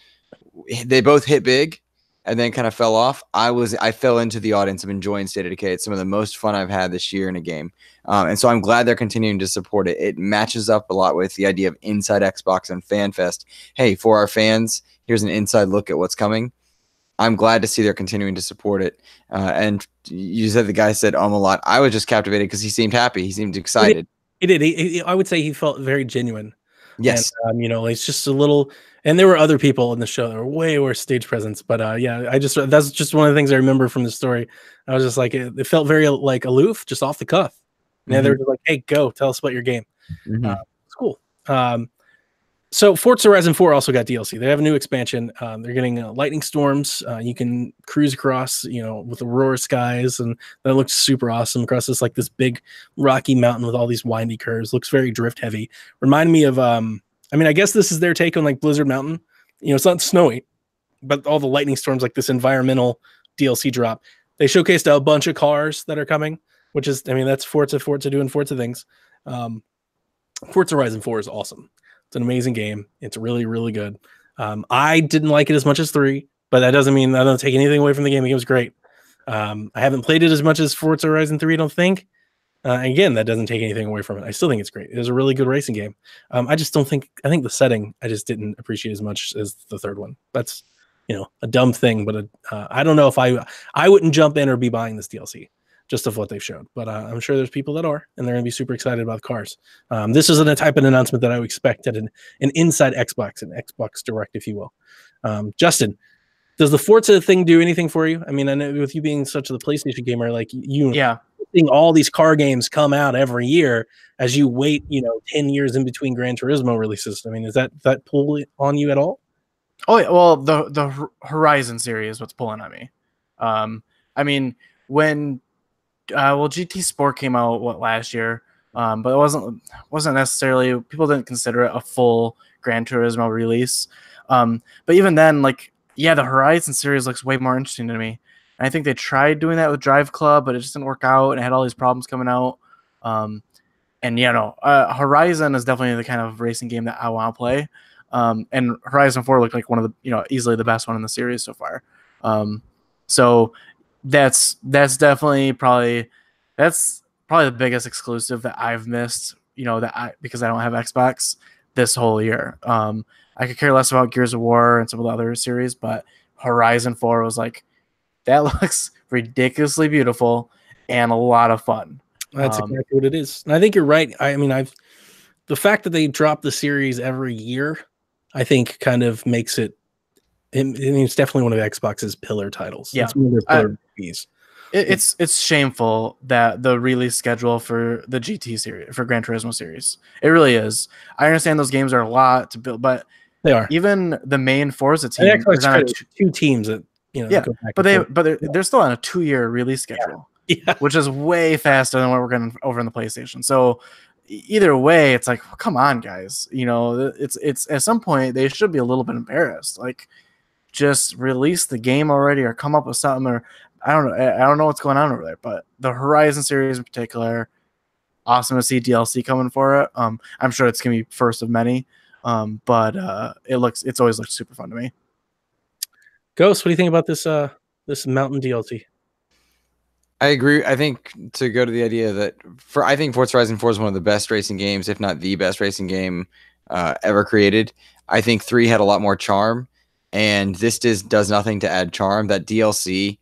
they both hit big and then kind of fell off. I fell into the audience of enjoying State of Decay. It's some of the most fun I've had this year in a game. And so I'm glad they're continuing to support it. It matches up a lot with the idea of Inside Xbox and FanFest. Hey, for our fans, here's an inside look at what's coming. I'm glad to see they're continuing to support it. And you said the guy said a lot. I was just captivated because he seemed happy. He seemed excited. He did. I would say he felt very genuine. Yes. And, it's just a little, and there were other people in the show that were way worse stage presence. But that's just one of the things I remember from the story. I was just like, it felt very like aloof, just off the cuff. And they were just like, hey, go tell us about your game. It's cool. So Forza Horizon 4 also got DLC. They have a new expansion. They're getting lightning storms. You can cruise across, with aurora skies, and that looks super awesome across this big rocky mountain with all these windy curves. Looks very drift heavy. Remind me of, I guess this is their take on like Blizzard Mountain. It's not snowy, but all the lightning storms, like this environmental DLC drop. They showcased a bunch of cars that are coming, which is, that's Forza doing Forza things. Forza Horizon 4 is awesome. It's an amazing game. It's really, really good. I didn't like it as much as 3, but that doesn't mean I don't take anything away from the game. The game was great. I haven't played it as much as Forza Horizon 3, I don't think. Again, that doesn't take anything away from it. I still think it's great. It was a really good racing game. I think the setting, I just didn't appreciate as much as the third one. That's, a dumb thing, but I don't know if I wouldn't jump in or be buying this DLC. Just of what they've showed, but I'm sure there's people that are, and they're going to be super excited about the cars. This isn't a type of announcement that I would expect at an inside Xbox, an Xbox Direct, if you will. Justin, does the Forza thing do anything for you? I know with you being such a PlayStation gamer, like seeing all these car games come out every year as you wait, 10 years in between Gran Turismo releases. Is that pull on you at all? Oh, yeah, well, the Horizon series is what's pulling on me. When GT Sport came out last year, but it wasn't necessarily, people didn't consider it a full Gran Turismo release. But even then, the Horizon series looks way more interesting to me. And I think they tried doing that with Drive Club, but it just didn't work out, and it had all these problems coming out. Horizon is definitely the kind of racing game that I want to play. And Horizon 4 looked like one of the easily the best one in the series so far. So that's definitely probably the biggest exclusive that I've missed, because I don't have Xbox this whole year. I could care less about Gears of War and some of the other series, but Horizon 4 was like, that looks ridiculously beautiful and a lot of fun. That's exactly what it is. And I think you're right. The fact that they drop the series every year, I think kind of makes it, it's definitely one of Xbox's pillar titles. Yeah. It's one of their pillar movies. It's shameful that the release schedule for the GT series, for Gran Turismo series, it really is. I understand those games are a lot to build, but they are. Even the main Forza team is on two teams that but they're still on a 2-year release schedule, which is way faster than what we're getting over in the PlayStation. So either way, it's like, come on, guys. It's at some point they should be a little bit embarrassed. Just release the game already, or come up with something, or I don't know what's going on over there. But the Horizon series in particular, awesome to see DLC coming for it. I'm sure it's gonna be first of many. But it's always looked super fun to me. Ghost, what do you think about this mountain DLC? I agree. I think to go to the idea that I think Forza Horizon 4 is one of the best racing games, if not the best racing game ever created. I think 3 had a lot more charm, and this does nothing to add charm. That DLC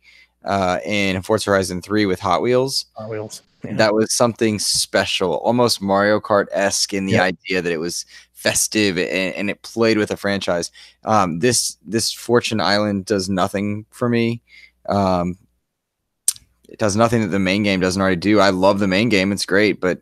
in Forza Horizon 3 with Hot Wheels. Yeah. That was something special, almost Mario Kart-esque in the idea that it was festive and it played with a franchise. This Fortune Island does nothing for me. It does nothing that the main game doesn't already do. I love the main game. It's great, but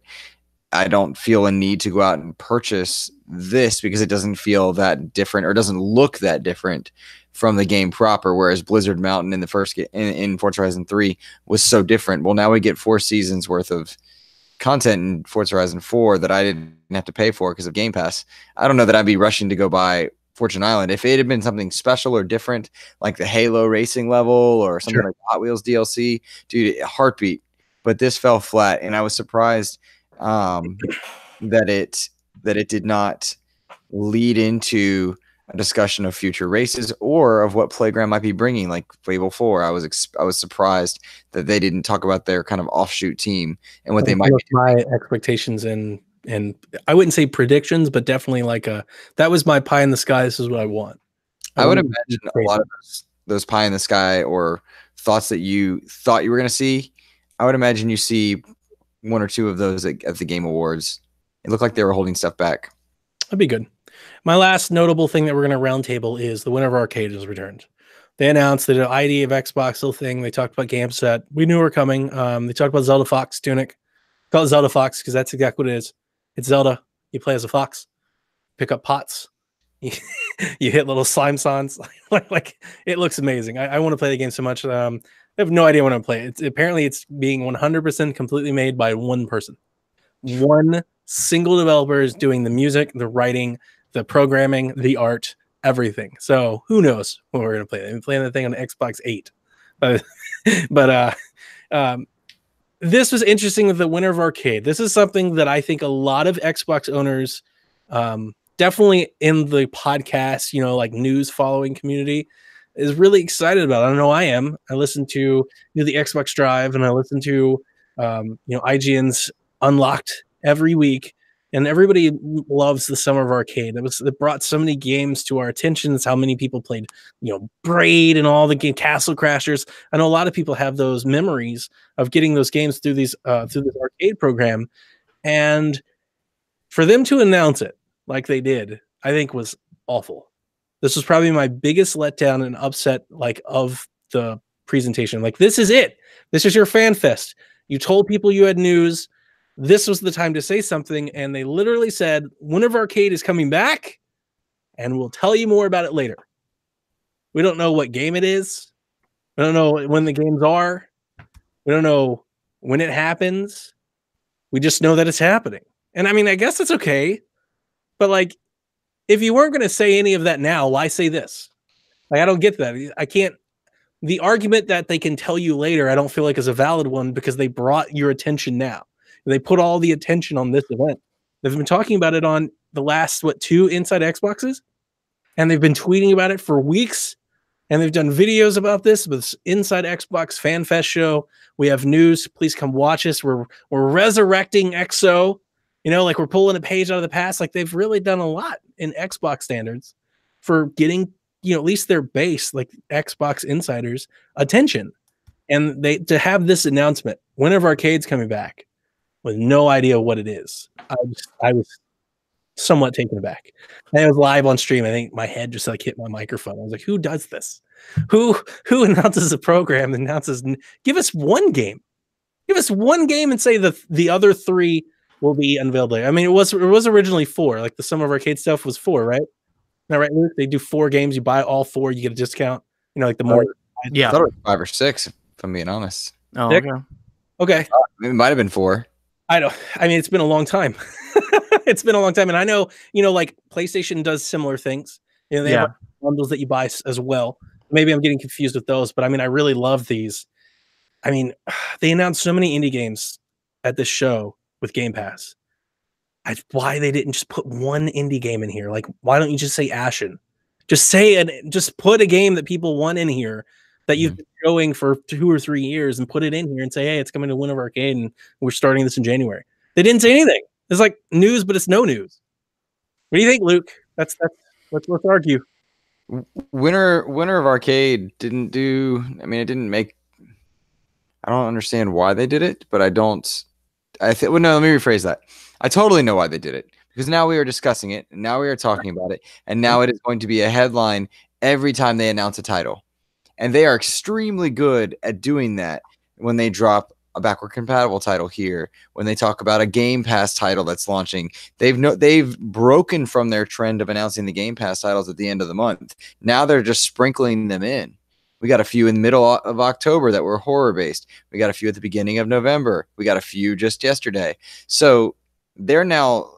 I don't feel a need to go out and purchase this because it doesn't feel that different or doesn't look that different from the game proper, whereas Blizzard Mountain in the first in Forza Horizon 3 was so different. Well, now we get 4 seasons worth of content in Forza Horizon 4 that I didn't have to pay for because of Game Pass, I don't know that I'd be rushing to go buy Fortune Island. If it had been something special or different, like the Halo racing level or something like Hot Wheels DLC, dude, a heartbeat. But this fell flat, and I was surprised that it did not lead into a discussion of future races or of what Playground might be bringing, like Fable 4. I was surprised that they didn't talk about their kind of offshoot team and what they might be doing. My expectations and I wouldn't say predictions, but definitely like that was my pie in the sky. This is what I want. I would imagine a lot of those pie in the sky or thoughts that you thought you were going to see. I would imagine you see one or two of those at the Game Awards. It looked like they were holding stuff back. That'd be good. My last notable thing that we're going to roundtable is the winner of Arcade has returned. They announced that an ID of Xbox still thing. They talked about game set. We knew we were coming. They talked about Zelda Fox Tunic. Call it Zelda Fox because that's exactly what it is. It's Zelda. You play as a fox. Pick up pots. You hit little slime sons. like it looks amazing. I want to play the game so much. I have no idea when I'm playing it. Apparently, it's being 100% completely made by one person. One single developer is doing the music, the writing, the programming, the art, everything. So who knows when we're going to play it? I'm playing the thing on Xbox 8. But this was interesting with the winner of Arcade. This is something that I think a lot of Xbox owners, definitely in the podcast, like news following community, is really excited about. I don't know, I am. I listen to the Xbox Drive, and I listen to IGN's Unlocked every week, and everybody loves the Summer of Arcade. It brought so many games to our attention. It's how many people played, Braid and all the game Castle Crashers. I know a lot of people have those memories of getting those games through this arcade program, and for them to announce it like they did, I think was awful. This was probably my biggest letdown and upset, of the presentation. This is it. This is your fan fest. You told people you had news. This was the time to say something, and they literally said, Winter of Arcade is coming back, and we'll tell you more about it later. We don't know what game it is. We don't know when the games are. We don't know when it happens. We just know that it's happening. And I mean, I guess it's okay, but if you weren't going to say any of that now, why say this? I don't get that. I can't. The argument that they can tell you later, I don't feel like is a valid one because they brought your attention now. They put all the attention on this event. They've been talking about it on the last, 2 Inside Xboxes? And they've been tweeting about it for weeks. And they've done videos about this with Inside Xbox Fan Fest show. We have news. Please come watch us. We're resurrecting XO. We're pulling a page out of the past. They've really done a lot in Xbox standards for getting, at least their base, Xbox insiders, attention. And to have this announcement, Winter of Arcade's coming back, with no idea what it is. I was somewhat taken aback. And it was live on stream. I think my head just hit my microphone. I was like, who does this? Who announces a program and announces, give us one game. Give us one game and say the other 3 will be unveiled later. I mean, it was originally 4. The Summer of Arcade stuff was 4, right? Now, right, Luke? They do 4 games. You buy all 4, you get a discount. The more. Yeah. I thought it was 5 or 6, if I'm being honest. Oh, 6? Okay. It might have been 4. I mean, it's been a long time. It's been a long time. And I know, PlayStation does similar things. They have bundles that you buy as well. Maybe I'm getting confused with those, but I mean, I really love these. I mean, they announced so many indie games at this show with Game Pass. Why they didn't just put one indie game in here? Why don't you just say Ashen? Just say it. Just put a game that people want in here that you've been showing for 2 or 3 years and put it in here and say, hey, it's coming to Winter of Arcade and we're starting this in January. They didn't say anything. It's news, but it's no news. What do you think, Luke? Let's argue. Winter of Arcade didn't do. I mean, it didn't make. I don't understand why they did it, but I don't. Let me rephrase that. I totally know why they did it because now we are discussing it, and now we are talking about it, and now it is going to be a headline every time they announce a title. And they are extremely good at doing that when they drop a backward compatible title here, when they talk about a Game Pass title that's launching. They've broken from their trend of announcing the Game Pass titles at the end of the month. Now they're just sprinkling them in. We got a few in the middle of October that were horror based. We got a few at the beginning of November. We got a few just yesterday. So they're now,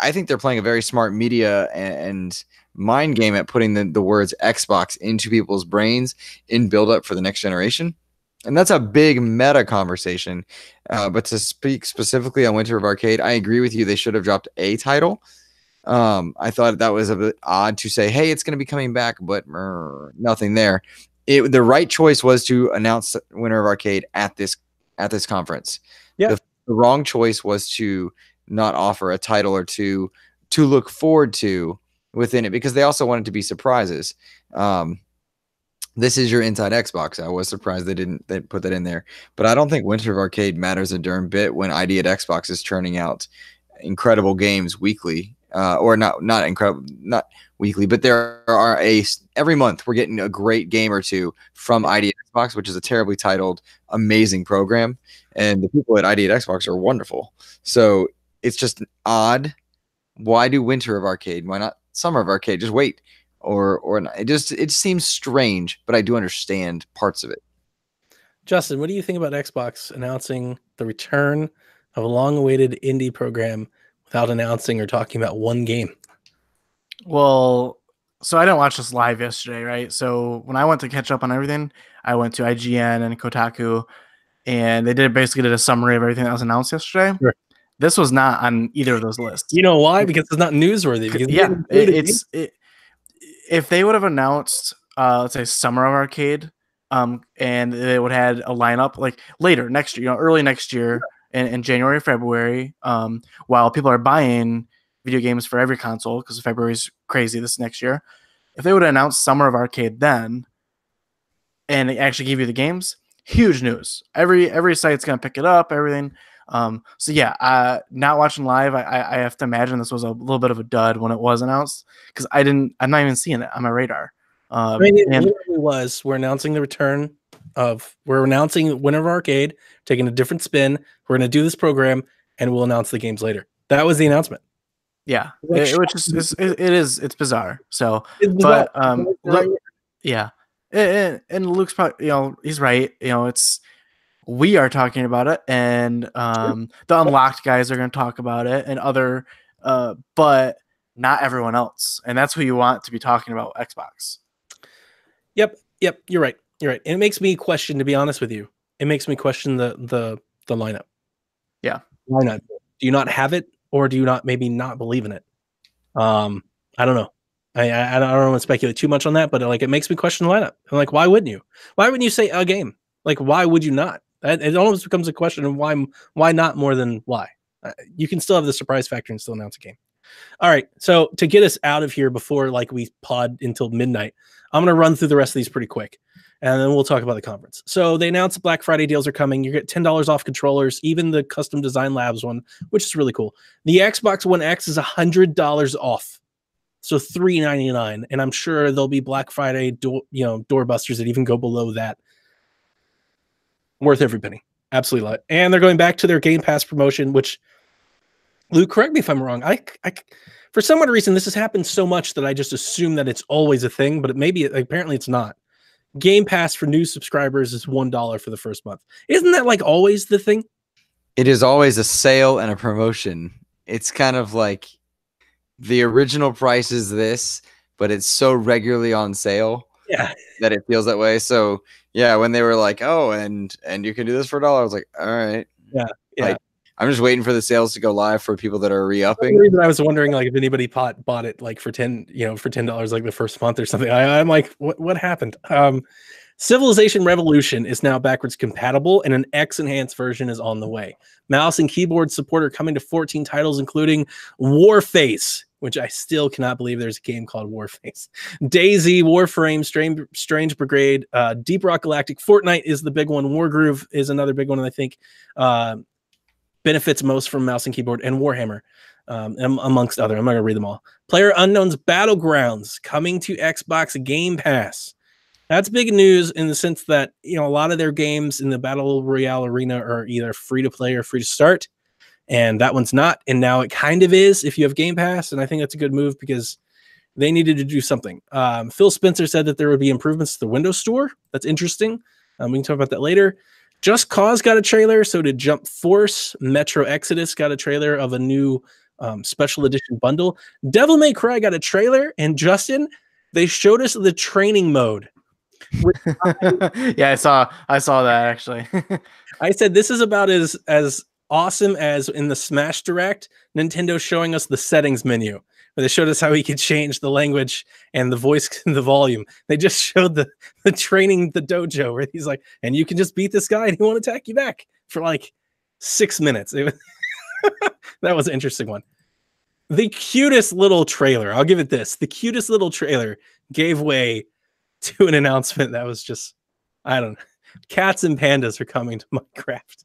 I think they're playing a very smart media and mind game at putting the words Xbox into people's brains in build up for the next generation. And that's a big meta conversation. But to speak specifically on Winter of Arcade, I agree with you. They should have dropped a title. I thought that was a bit odd to say, hey, it's going to be coming back, but nothing there. The right choice was to announce Winter of Arcade at this conference. Yeah. The wrong choice was to not offer a title or two to look forward to within it, because they also wanted to be surprises. This is your Inside Xbox. I was surprised they put that in there, but I don't think Winter of Arcade matters a darn bit when ID at Xbox is churning out incredible games weekly, or not incredible, not weekly, but there are every month we're getting a great game or two from ID at Xbox, which is a terribly titled, amazing program, and the people at ID at Xbox are wonderful. So it's just odd. Why do Winter of Arcade? Why not Summer of Arcade? Just wait. Or not. It seems strange, but I do understand parts of it. Justin, what do you think about Xbox announcing the return of a long-awaited indie program without announcing or talking about one game? Well, so I didn't watch this live yesterday, right? So when I went to catch up on everything, I went to IGN and Kotaku, and they basically did a summary of everything that was announced yesterday. Sure. This was not on either of those lists. You know why? Because it's not newsworthy. Because if they would have announced, let's say Summer of Arcade, and they would have had a lineup like later next year, early next year in January, February, while people are buying video games for every console because February's crazy this next year. If they would have announced Summer of Arcade then, and they actually give you the games, huge news. Every site's gonna pick it up, everything. So yeah, not watching live, I have to imagine this was a little bit of a dud when it was announced, because I'm not even seeing it on my radar. I mean, it literally was. We're announcing Winter of Arcade, taking a different spin. We're going to do this program, and we'll announce the games later. That was the announcement. Yeah, it's bizarre. So, it's bizarre. But yeah, and Luke's probably, he's right. We are talking about it, and the Unlocked guys are going to talk about it, and other, but not everyone else. And that's who you want to be talking about Xbox. Yep. You're right. And it makes me question, to be honest with you, it makes me question the lineup. Yeah. Why not? Do you not have it, or do you maybe not believe in it? I don't know. I don't want to speculate too much on that, but it makes me question the lineup. I'm like, why wouldn't you? Why wouldn't you say a game? Why would you not? It almost becomes a question of why not more than why. You can still have the surprise factor and still announce a game. All right, so to get us out of here before we pod until midnight, I'm going to run through the rest of these pretty quick, and then we'll talk about the conference. So they announced Black Friday deals are coming. You get $10 off controllers, even the Custom Design Labs one, which is really cool. The Xbox One X is $100 off, so $399, and I'm sure there'll be Black Friday doorbusters that even go below that. Worth every penny. Absolutely love it. And they're going back to their Game Pass promotion, which, Luke, correct me if I'm wrong. I for some odd reason, this has happened so much that I just assume that it's always a thing, but apparently it's not. Game Pass for new subscribers is $1 for the first month. Isn't that always the thing? It is always a sale and a promotion. It's kind of like the original price is this, but it's so regularly on sale that it feels that way. So yeah, when they were like, oh, and you can do this for $1, I was like, all right. Yeah. I'm just waiting for the sales to go live for people that are re-upping. I was wondering if anybody bought it for $10 the first month or something. I'm like, what happened? Civilization Revolution is now backwards compatible, and an X enhanced version is on the way. Mouse and keyboard support are coming to 14 titles, including Warface, which I still cannot believe there's a game called Warface. DayZ, Warframe, Strange Brigade, Deep Rock Galactic, Fortnite is the big one. Wargroove is another big one, and I think benefits most from mouse and keyboard, and Warhammer, amongst other. I'm not going to read them all. PlayerUnknown's Battlegrounds coming to Xbox Game Pass. That's big news in the sense that a lot of their games in the Battle Royale arena are either free to play or free to start, and that one's not. And now it kind of is if you have Game Pass, and I think that's a good move because They needed to do something. Phil Spencer said that there would be improvements to the Windows Store. That's interesting. We can talk about that later. Just Cause got a trailer. So did Jump Force. Metro Exodus got a trailer of a new special edition bundle. Devil May Cry got a trailer. And Justin, they showed us the training mode. Yeah, I saw that actually. I said this is about as awesome as in the Smash Direct, Nintendo showing us the settings menu. Where they showed us how he could change the language and the voice and the volume. They just showed the training the dojo where he's like, and you can just beat this guy and he won't attack you back for like 6 minutes. That was an interesting one. The cutest little trailer, I'll give it this. The cutest little trailer gave way to an announcement that was just, I don't know. Cats and pandas are coming to Minecraft.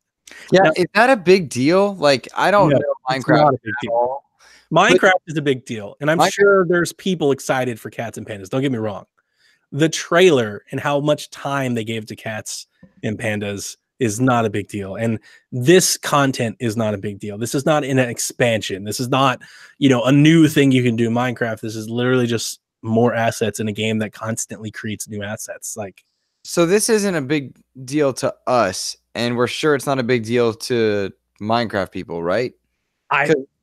Yeah, now, is that a big deal? Like, I don't know Minecraft at all. Minecraft is a big deal, and I'm sure there's people excited for Cats and Pandas. Don't get me wrong. The trailer and how much time they gave to Cats and Pandas is not a big deal, and this content is not a big deal. This is not an expansion. This is not, a new thing you can do in Minecraft. This is literally just more assets in a game that constantly creates new assets. So this isn't a big deal to us, and we're sure it's not a big deal to Minecraft people, right?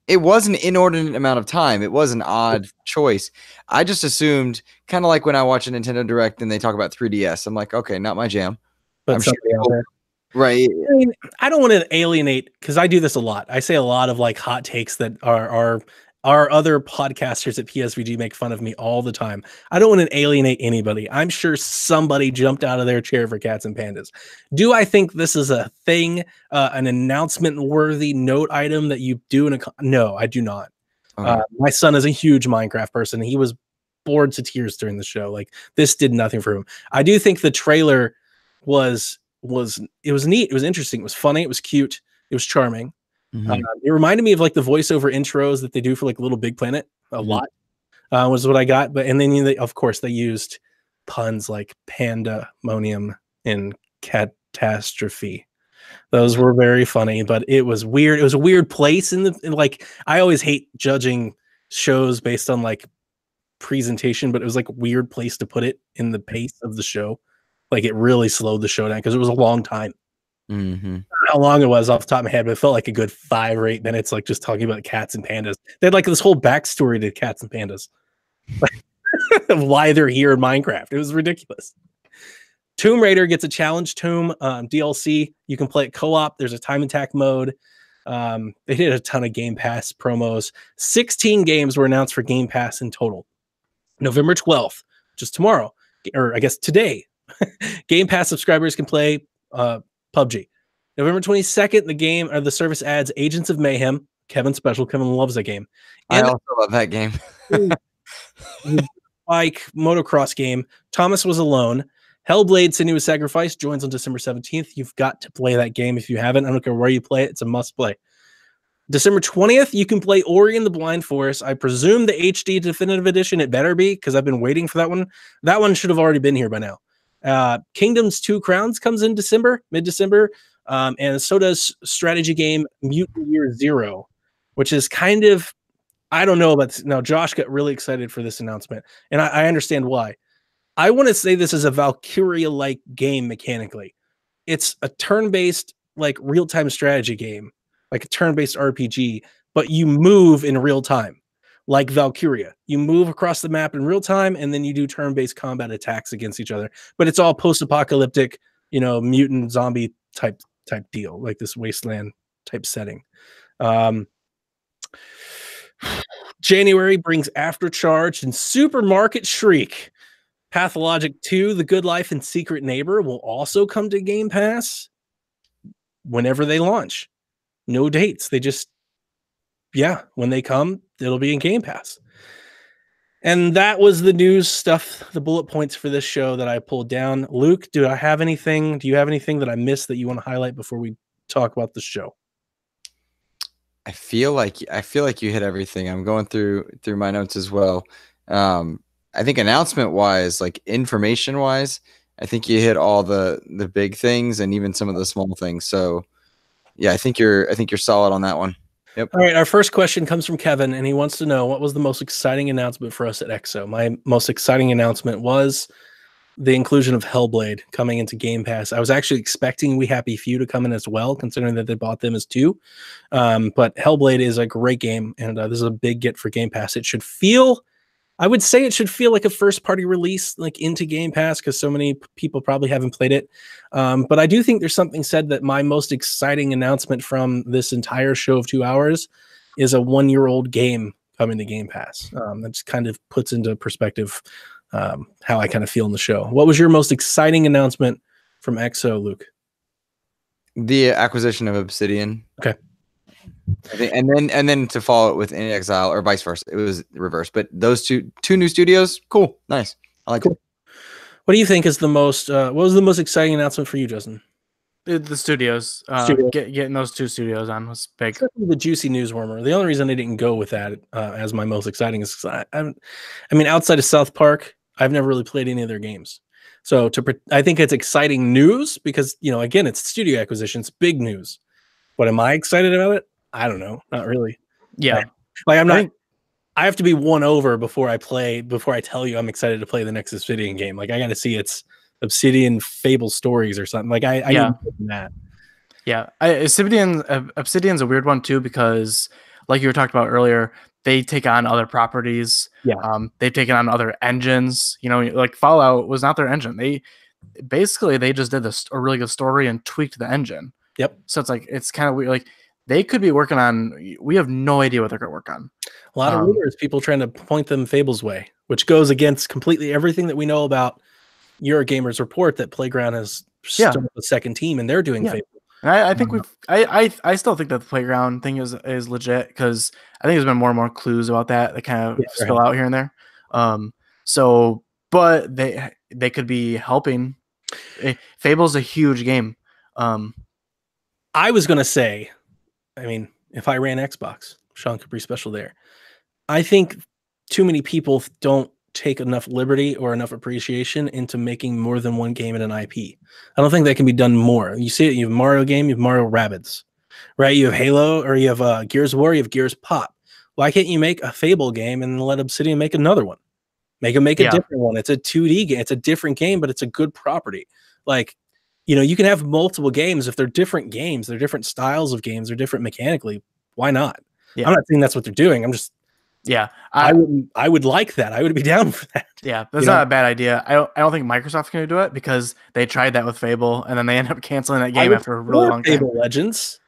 It was an inordinate amount of time. It was an odd choice. I just assumed, kind of like when I watch a Nintendo Direct and they talk about 3DS. I'm like, okay, not my jam. But right. I mean, I don't want to alienate, because I do this a lot. I say a lot of like hot takes that are other podcasters at PSVG make fun of me all the time. I don't want to alienate anybody. I'm sure somebody jumped out of their chair for Cats and Pandas. Do I think this is a thing, an announcement-worthy note item that you do No, I do not. Okay. My son is a huge Minecraft person. He was bored to tears during the show. Like, this did nothing for him. I do think the trailer was neat. It was interesting. It was funny. It was cute. It was charming. Mm-hmm. It reminded me of like the voiceover intros that they do for like Little Big Planet a lot, was what I got. But and then of course they used puns like pandemonium and catastrophe. Those were very funny, but it was weird. It was a weird place like, I always hate judging shows based on like presentation, but it was like a weird place to put it in the pace of the show. Like, it really slowed the show down because it was a long time. Mm-hmm. I don't know how long it was off the top of my head, but it felt like a good 5 or 8 minutes, like just talking about cats and pandas. They had like this whole backstory to cats and pandas of why they're here in Minecraft. It was ridiculous. Tomb Raider gets a challenge tomb DLC. You can play it co-op. There's a time attack mode. They did a ton of Game Pass promos. 16 games were announced for Game Pass in total. November 12th, just tomorrow, or I guess today, Game Pass subscribers can play PUBG. November 22nd, the service adds Agents of Mayhem. Kevin loves that game. And I also love that game. Bike motocross game. Thomas Was Alone. Hellblade: Senua's Sacrifice joins on December 17th. You've got to play that game if you haven't. I don't care where you play it. It's a must play. December 20th, you can play Ori and the Blind Forest. I presume the HD Definitive Edition. It better be, because I've been waiting for that one. That one should have already been here by now. Kingdoms 2 Crowns comes in mid-December, and so does strategy game Mutant Year Zero, which is kind of, I don't know about this. Now, Josh got really excited for this announcement, and I understand why. I want to say this is a Valkyria-like game mechanically. It's a turn-based, like, real-time strategy game, like a turn-based RPG, but you move in real time. Like Valkyria, you move across the map in real time, and then you do turn-based combat attacks against each other. But it's all post-apocalyptic, mutant zombie type deal, like this wasteland type setting. January brings Aftercharge and Supermarket Shriek. Pathologic 2, The Good Life, and Secret Neighbor will also come to Game Pass whenever they launch. No dates. They just, when they come, it'll be in Game Pass. And that was the news stuff, the bullet points for this show that I pulled down. Luke, do you have anything that I missed that you want to highlight before we talk about the show? I feel like you hit everything. I'm going through my notes as well. I think announcement wise, like information wise, I think you hit all the big things and even some of the small things. So yeah, I think you're solid on that one. Yep. All right, our first question comes from Kevin, and he wants to know what was the most exciting announcement for us at XO. My most exciting announcement was the inclusion of Hellblade coming into Game Pass. I was actually expecting We Happy Few to come in as well, considering that they bought them as two. But Hellblade is a great game, and this is a big get for Game Pass. I would say it should feel like a first-party release, like into Game Pass, because so many people probably haven't played it. But I do think there's something said that my most exciting announcement from this entire show of 2 hours is a 1-year-old game coming to Game Pass. That just kind of puts into perspective how I kind of feel in the show. What was your most exciting announcement from XO, Luke? The acquisition of Obsidian. Okay. I think, and then to follow it with In Exile or vice versa. It was reversed, but those two new studios, cool, nice. I like it. What do you think is the most? What was the most exciting announcement for you, Justin? The studios, getting those 2 studios on was big. The juicy news warmer. The only reason I didn't go with that as my most exciting is I mean, outside of South Park, I've never really played any of their games. So I think it's exciting news because, you know, again, it's studio acquisitions, big news. What am I excited about it? I don't know. Not really. Yeah. Like I'm not. I have to be won over before I tell you I'm excited to play the next Obsidian game. Like I got to see it's Obsidian Fable Stories or something. Like I need more than that. Yeah. Obsidian's a weird one too, because like you were talking about earlier, they take on other properties. Yeah. They've taken on other engines, you know, like Fallout was not their engine. They just did a really good story and tweaked the engine. Yep. So it's kind of weird. Like they could be working on, we have no idea what they're going to work on. A lot of rumors, people trying to point them Fable's way, which goes against completely everything that we know about Eurogamer's report that Playground has started a second team and they're doing Fable. And I think I still think that the Playground thing is legit, because I think there's been more and more clues about that kind of spill out here and there. But they could be helping. Fable's a huge game. I was going to say, I mean, if I ran Xbox, Sean Capri special there, I think too many people don't take enough liberty or enough appreciation into making more than one game in an IP. I don't think that can be done more. You see it, you have Mario game, you have Mario Rabbids, right? You have Halo, or you have Gears of War, you have Gears Pop. Why can't you make a Fable game and let Obsidian make another one? Make a different one. It's a 2D game. It's a different game, but it's a good property. Like, you know, you can have multiple games. If they're different games, they're different styles of games, they're different mechanically. Why not? Yeah. I'm not saying that's what they're doing. I'm just, I would like that. I would be down for that. Yeah, that's not a bad idea. I don't think Microsoft's going to do it, because they tried that with Fable and then they ended up canceling that game after a really long time. Fable Legends.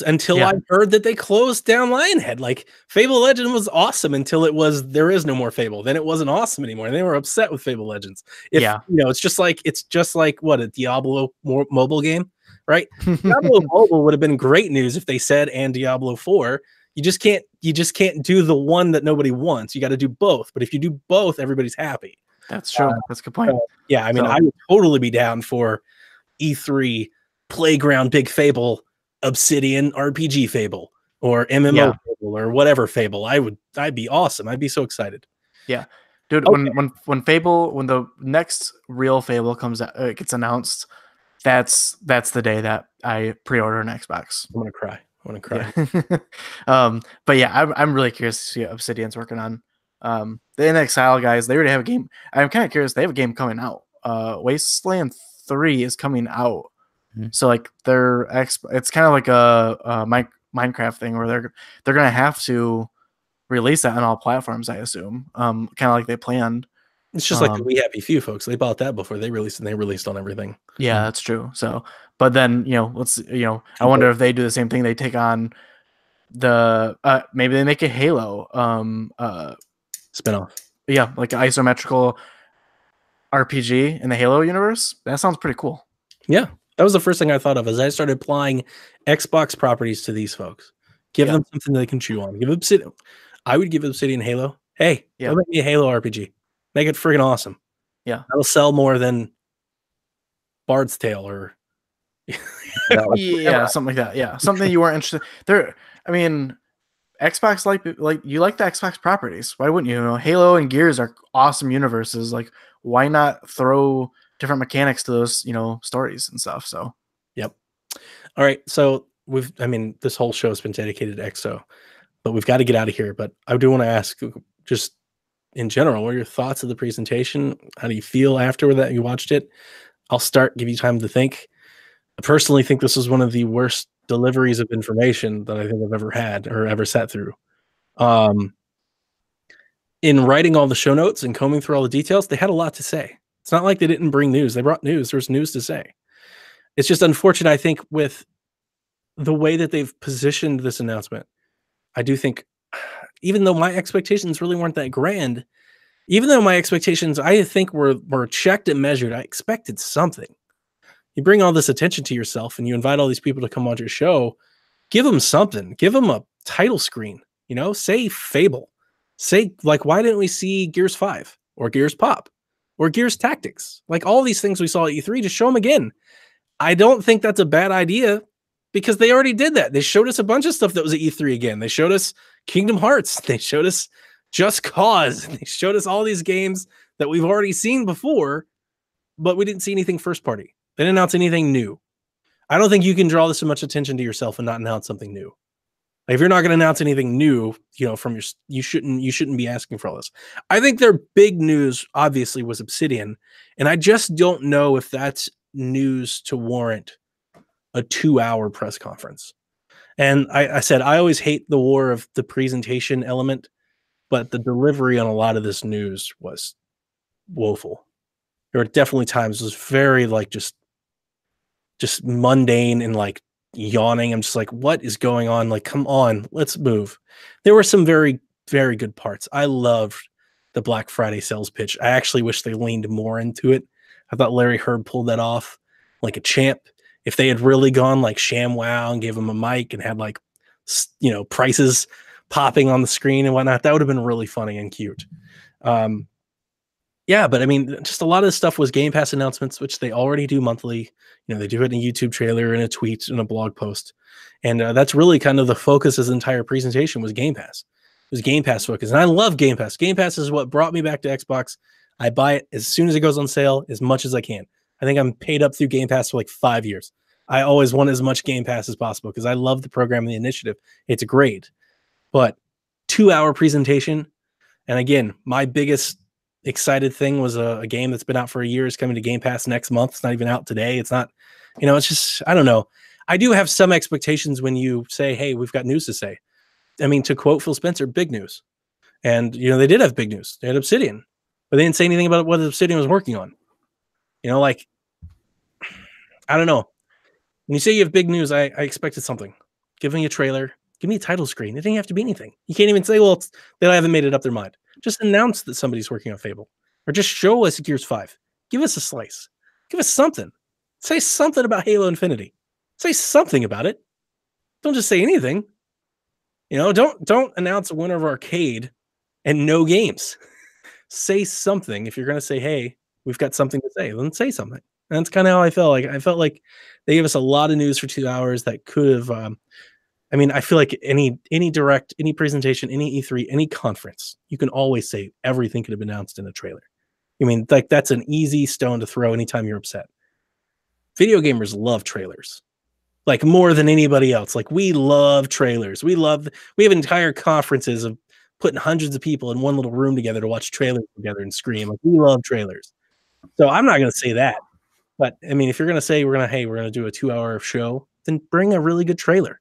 Until I heard that they closed down Lionhead. Like, Fable Legend was awesome until there is no more Fable. Then it wasn't awesome anymore, and they were upset with Fable Legends. You know, it's just like what, a Diablo mobile game, right? Diablo mobile would have been great news if they said and Diablo 4. You just can't do the one that nobody wants. You got to do both. But if you do both, everybody's happy. That's true. That's a good point. I mean, I would totally be down for E3 Playground Big Fable, Obsidian RPG Fable, or MMO Fable, or whatever Fable. I'd be awesome. I'd be so excited. Yeah, dude. Okay. When the next real Fable comes out, gets announced, that's the day that I pre-order an Xbox. I'm gonna cry. But yeah, I'm really curious to see what Obsidian's working on. The In Exile guys, they already have a game. I'm kind of curious. They have a game coming out. Wasteland 3 is coming out. So like it's kind of like a Minecraft thing where they're gonna have to release that on all platforms, I assume. Kind of like they planned. It's just like the We Happy Few folks. They bought that before they released, and they released on everything. Yeah, that's true. So, but then I wonder if they do the same thing. They take on the maybe they make a Halo spinoff. Yeah, like an isometrical RPG in the Halo universe. That sounds pretty cool. Yeah, that was the first thing I thought of as I started applying Xbox properties to these folks. Give them something they can chew on. I would give Obsidian Halo. Hey, go make me a Halo RPG. Make it friggin' awesome. Yeah. That'll sell more than Bard's Tale or something like that. Yeah. Something you weren't interested there. I mean, Xbox like you like the Xbox properties. Why wouldn't you? You know, Halo and Gears are awesome universes. Like, why not throw different mechanics to those, stories and stuff? So yep. All right. So this whole show has been dedicated to XO, but we've got to get out of here. But I do want to ask, just in general, what are your thoughts of the presentation? How do you feel after that you watched it? I'll start, give you time to think. I personally think this is one of the worst deliveries of information that I think I've ever had or ever sat through. In writing all the show notes and combing through all the details, they had a lot to say. It's not like they didn't bring news. They brought news. There's news to say. It's just unfortunate, I think, with the way that they've positioned this announcement. I do think, even though my expectations really weren't that grand, even though my expectations, I think, were checked and measured, I expected something. You bring all this attention to yourself and you invite all these people to come on your show, give them something. Give them a title screen, say Fable. Say, like, why didn't we see Gears 5 or Gears Pop or Gears Tactics? Like, all these things we saw at E3, just show them again. I don't think that's a bad idea because they already did that. They showed us a bunch of stuff that was at E3 again. They showed us Kingdom Hearts. They showed us Just Cause. They showed us all these games that we've already seen before, but we didn't see anything first party. They didn't announce anything new. I don't think you can draw this so much attention to yourself and not announce something new. Like, if you're not going to announce anything new, from you shouldn't be asking for all this. I think their big news obviously was Obsidian, and I just don't know if that's news to warrant a 2-hour press conference. And I said I always hate the war of the presentation element, but the delivery on a lot of this news was woeful. There were definitely times it was very just mundane and yawning. I'm just like, what is going on? Like, come on, let's move. There were some very, very good parts. I loved the Black Friday sales pitch. I actually wish they leaned more into it. I thought Larry Herd pulled that off like a champ. If they had really gone like ShamWow and gave him a mic and had prices popping on the screen and whatnot, that would have been really funny and cute. Yeah, but I mean, just a lot of the stuff was Game Pass announcements, which they already do monthly. They do it in a YouTube trailer, in a tweet, in a blog post. And that's really kind of the focus of the entire presentation was Game Pass. It was Game Pass focus. And I love Game Pass. Game Pass is what brought me back to Xbox. I buy it as soon as it goes on sale, as much as I can. I think I'm paid up through Game Pass for 5 years. I always want as much Game Pass as possible because I love the program and the initiative. It's great. But 2-hour presentation. And again, my biggest excited thing was a game that's been out for a year is coming to Game Pass next month. It's not even out today. It's not, it's just, I don't know. I do have some expectations when you say, hey, we've got news to say. I mean, to quote Phil Spencer, big news. And, they did have big news. They had Obsidian, but they didn't say anything about what Obsidian was working on. I don't know. When you say you have big news, I expected something. Give me a trailer. Give me a title screen. It didn't have to be anything. You can't even say, well, they haven't made it up their mind. Just announce that somebody's working on Fable. Or just show us Gears 5. Give us a slice. Give us something. Say something about Halo Infinity. Say something about it. Don't just say anything. Don't announce a winner of Arcade and no games. Say something. If you're going to say, hey, we've got something to say, then say something. And that's kind of how I felt. I felt like they gave us a lot of news for 2 hours that could have... I feel like any direct, any presentation, any E3, any conference, you can always say everything could have been announced in a trailer. That's an easy stone to throw anytime you're upset. Video gamers love trailers, more than anybody else. We love trailers. We have entire conferences of putting hundreds of people in one little room together to watch trailers together and scream. We love trailers. So I'm not going to say that. But if you're going to say we're going to do a 2-hour show, then bring a really good trailer.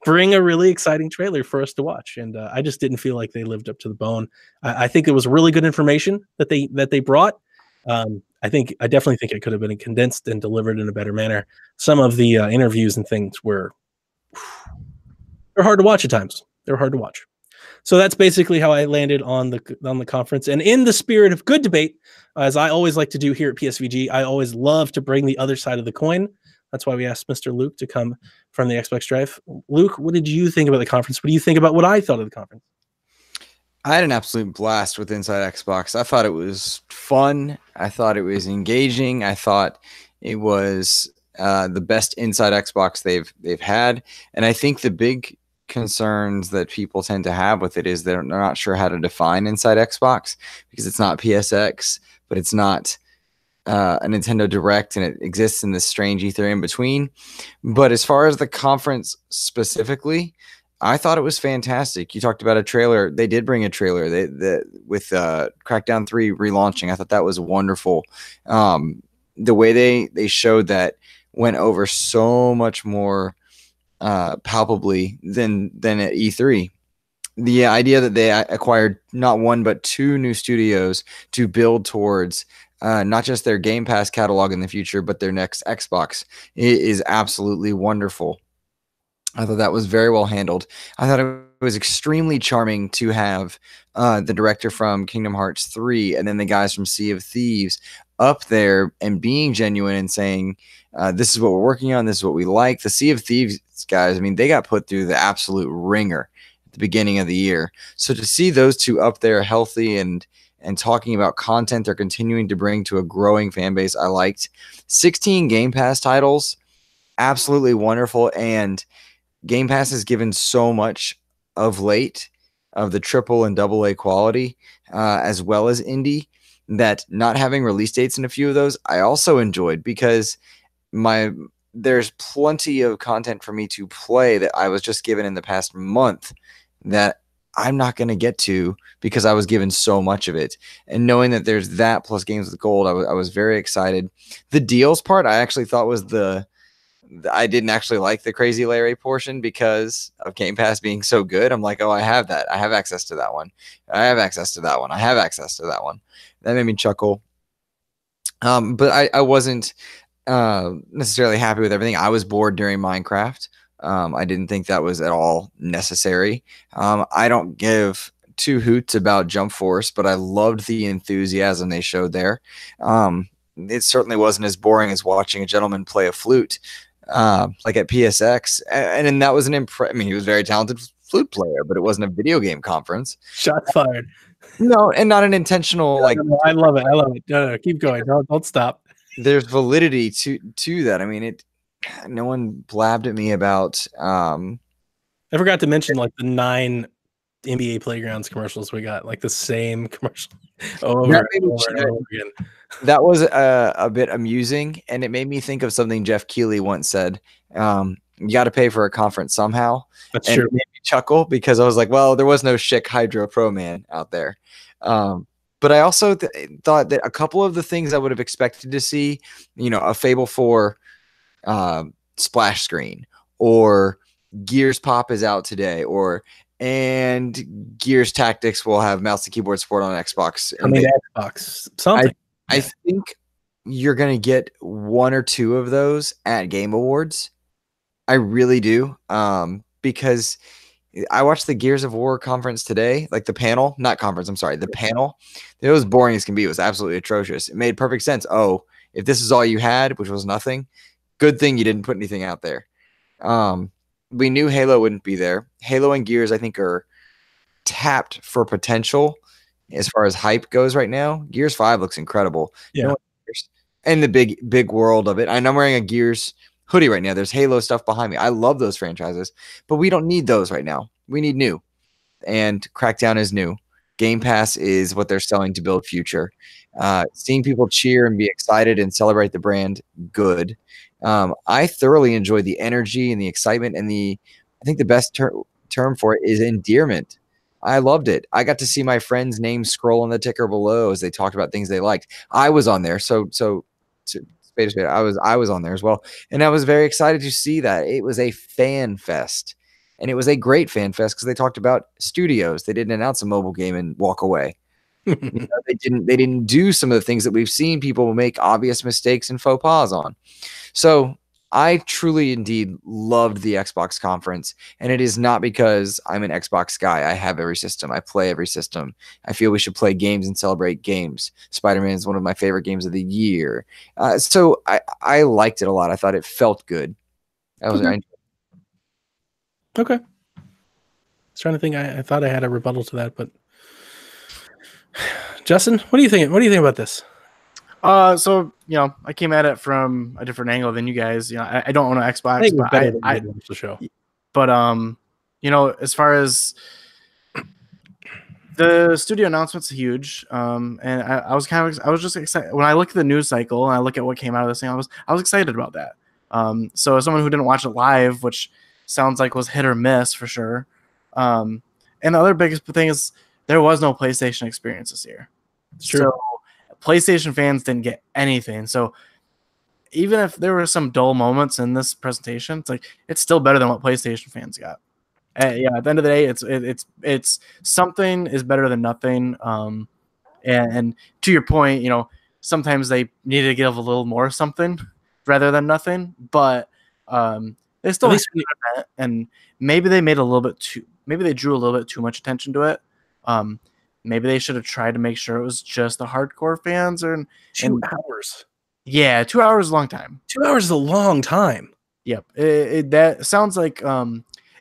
Bring a really exciting trailer for us to watch. And I just didn't feel like they lived up to the bone. I think it was really good information that they brought. I definitely think it could have been condensed and delivered in a better manner. Some of the interviews and things they're hard to watch at times. They're hard to watch. So that's basically how I landed on the conference. And in the spirit of good debate, as I always like to do here at PSVG, I always love to bring the other side of the coin. That's why we asked Mr. Luke to come from the Xbox Drive. Luke, what did you think about the conference? What do you think about what I thought of the conference? I had an absolute blast with Inside Xbox. I thought it was fun. I thought it was engaging. I thought it was the best Inside Xbox they've had. And I think the big concerns that people tend to have with it is they're not sure how to define Inside Xbox because it's not PSX, but it's not a Nintendo Direct, and it exists in this strange ether in between. But as far as the conference specifically, I thought it was fantastic. You talked about a trailer. They did bring a trailer with Crackdown 3 relaunching. I thought that was wonderful. The way they showed that went over so much more palpably than at E3. The idea that they acquired not one but two new studios to build towards not just their Game Pass catalog in the future, but their next Xbox is absolutely wonderful. I thought that was very well handled. I thought it was extremely charming to have the director from Kingdom Hearts 3 and then the guys from Sea of Thieves up there and being genuine and saying, this is what we're working on. This is what we like. The Sea of Thieves guys, I mean, they got put through the absolute ringer at the beginning of the year. So to see those two up there healthy and talking about content they're continuing to bring to a growing fan base, I liked. 16 Game Pass titles, absolutely wonderful. And Game Pass has given so much of late of the triple and double A quality, as well as indie, that not having release dates in a few of those, I also enjoyed, because there's plenty of content for me to play that I was just given in the past month that I'm not going to get to because I was given so much of it. And knowing that there's that plus Games with Gold, I was very excited. The deals part, I actually thought was I didn't actually like the Crazy Larry portion because of Game Pass being so good. I'm like, oh, I have that. I have access to that one. I have access to that one. I have access to that one. That made me chuckle. But I wasn't necessarily happy with everything. I was bored during Minecraft. I didn't think that was at all necessary. I don't give two hoots about Jump Force, but I loved the enthusiasm they showed there. It certainly wasn't as boring as watching a gentleman play a flute, like at PSX. And that was I mean, he was a very talented flute player, but it wasn't a video game conference. Shots fired. No, and not an intentional No, I love it. I love it. No, keep going. Don't stop. There's validity to that. I mean, no one blabbed at me about. I forgot to mention like the 9 NBA Playgrounds commercials we got, like the same commercial over and over again. That was a bit amusing, and it made me think of something Jeff Keighley once said. You got to pay for a conference somehow. That's and true. It made me chuckle because I was like, well, there was no Schick Hydro Pro Man out there. But I also thought that a couple of the things I would have expected to see, a Fable 4 splash screen, or Gears Pop is out today, and Gears Tactics will have mouse and keyboard support on Xbox. Xbox, something. I think you're going to get one or two of those at Game Awards. I really do. Because I watched the Gears of War conference today, like the panel, not conference, I'm sorry, the panel. It was boring as can be. It was absolutely atrocious. It made perfect sense. Oh, if this is all you had, which was nothing, good thing you didn't put anything out there. We knew Halo wouldn't be there. Halo and Gears, I think, are tapped for potential as far as hype goes right now. Gears 5 looks incredible. Yeah. And the big world of it. I'm wearing a Gears hoodie right now. There's Halo stuff behind me. I love those franchises, but we don't need those right now. We need new. And Crackdown is new. Game Pass is what they're selling to build future. Seeing people cheer and be excited and celebrate the brand, good. I thoroughly enjoyed the energy and the excitement, and I think the best term for it is endearment. I loved it. I got to see my friends' names scroll on the ticker below as they talked about things they liked. I was on there, so I was on there as well, and I was very excited to see that. It was a fan fest, and it was a great fan fest because they talked about studios. They didn't announce a mobile game and walk away. They didn't do some of the things that we've seen people make obvious mistakes and faux pas on. So I truly indeed loved the Xbox conference, and it is not because I'm an Xbox guy. I have every system. I play every system. I feel we should play games and celebrate games. Spider-Man is one of my favorite games of the year. So I liked it a lot. I thought it felt good. Okay. I was trying to think. I thought I had a rebuttal to that, but Justin, what do you think? What do you think about this? So I came at it from a different angle than you guys. I don't own an Xbox, but I the show. But as far as The studio announcement's huge, and I was just excited when I look at the news cycle and I look at what came out of this thing. I was excited about that. So as someone who didn't watch it live, which sounds like was hit or miss for sure, and the other biggest thing is there was no PlayStation experience this year. It's true. So PlayStation fans didn't get anything. So even if there were some dull moments in this presentation, it's still better than what PlayStation fans got. Yeah, at the end of the day, it's something is better than nothing. And to your point, sometimes they need to give a little more something rather than nothing. But they still had an event, and maybe they made maybe they drew a little bit too much attention to it. Maybe they should have tried to make sure it was just the hardcore fans. 2 hours. Yeah, 2 hours is a long time. 2 hours is a long time. Yep, that sounds like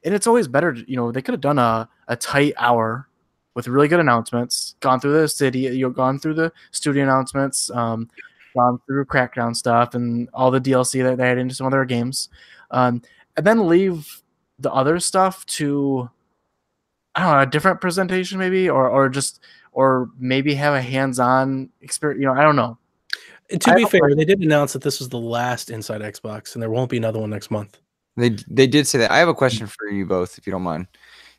and it's always better, they could have done a tight hour with really good announcements, gone through the city, gone through the studio announcements, gone through Crackdown stuff and all the DLC that they had into some other games, and then leave the other stuff to, I don't know, a different presentation maybe, or maybe have a hands-on experience. I don't know. To be fair, they did announce that this was the last Inside Xbox, and there won't be another one next month. They did say that. I have a question for you both, if you don't mind.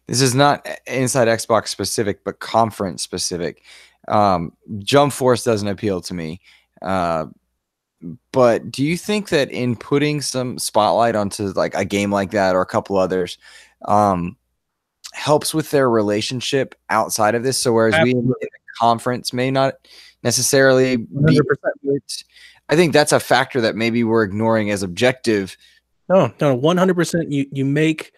This is not Inside Xbox specific, but conference specific. Jump Force doesn't appeal to me. But do you think that in putting some spotlight onto like a game like that or a couple others helps with their relationship outside of this? So whereas Absolutely. We in the conference may not necessarily be, I think that's a factor that maybe we're ignoring as objective. No, 100%. You make,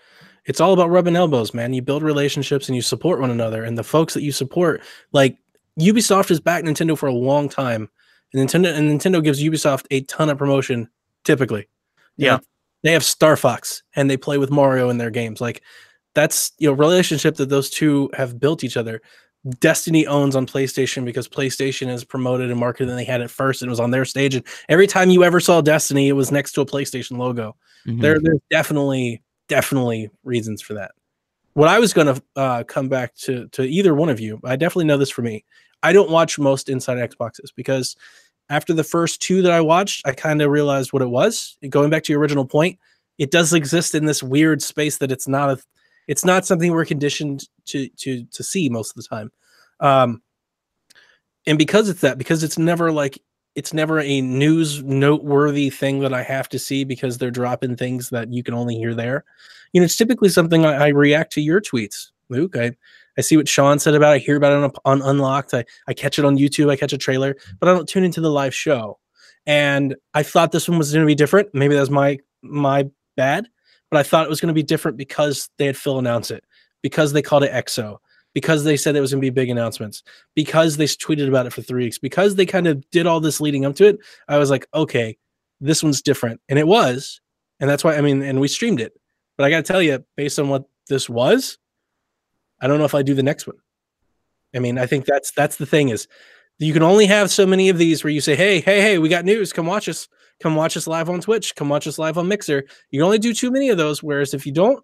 it's all about rubbing elbows, man. You build relationships and you support one another. And the folks that you support, like Ubisoft has backed Nintendo for a long time. And Nintendo gives Ubisoft a ton of promotion, typically. Yeah. They have Star Fox and they play with Mario in their games. Like that's, relationship that those two have built each other. Destiny owns on PlayStation because PlayStation is promoted and marketed than they had at first. It was on their stage, and every time you ever saw Destiny, it was next to a PlayStation logo. Mm-hmm. There's definitely reasons for that. What I was going to come back to either one of you, I definitely know this for me. I don't watch most Inside Xboxes because after the first two that I watched, I kind of realized what it was. Going back to your original point, it does exist in this weird space that it's not something we're conditioned to see most of the time. And because it's never a news noteworthy thing that I have to see because they're dropping things that you can only hear there. It's typically something I react to your tweets, Luke. I see what Sean said about it. I hear about it on Unlocked. I catch it on YouTube. I catch a trailer, but I don't tune into the live show. And I thought this one was going to be different. Maybe that's my bad. But I thought it was going to be different because they had Phil announce it, because they called it XO, because they said it was going to be big announcements, because they tweeted about it for 3 weeks, because they kind of did all this leading up to it. I was like, okay, this one's different. And it was. And that's why, and we streamed it. But I got to tell you, based on what this was, I don't know if I do the next one. I think that's the thing is you can only have so many of these where you say, hey, we got news. Come watch us. Come watch us live on Twitch. Come watch us live on Mixer. You can only do too many of those. Whereas if you don't,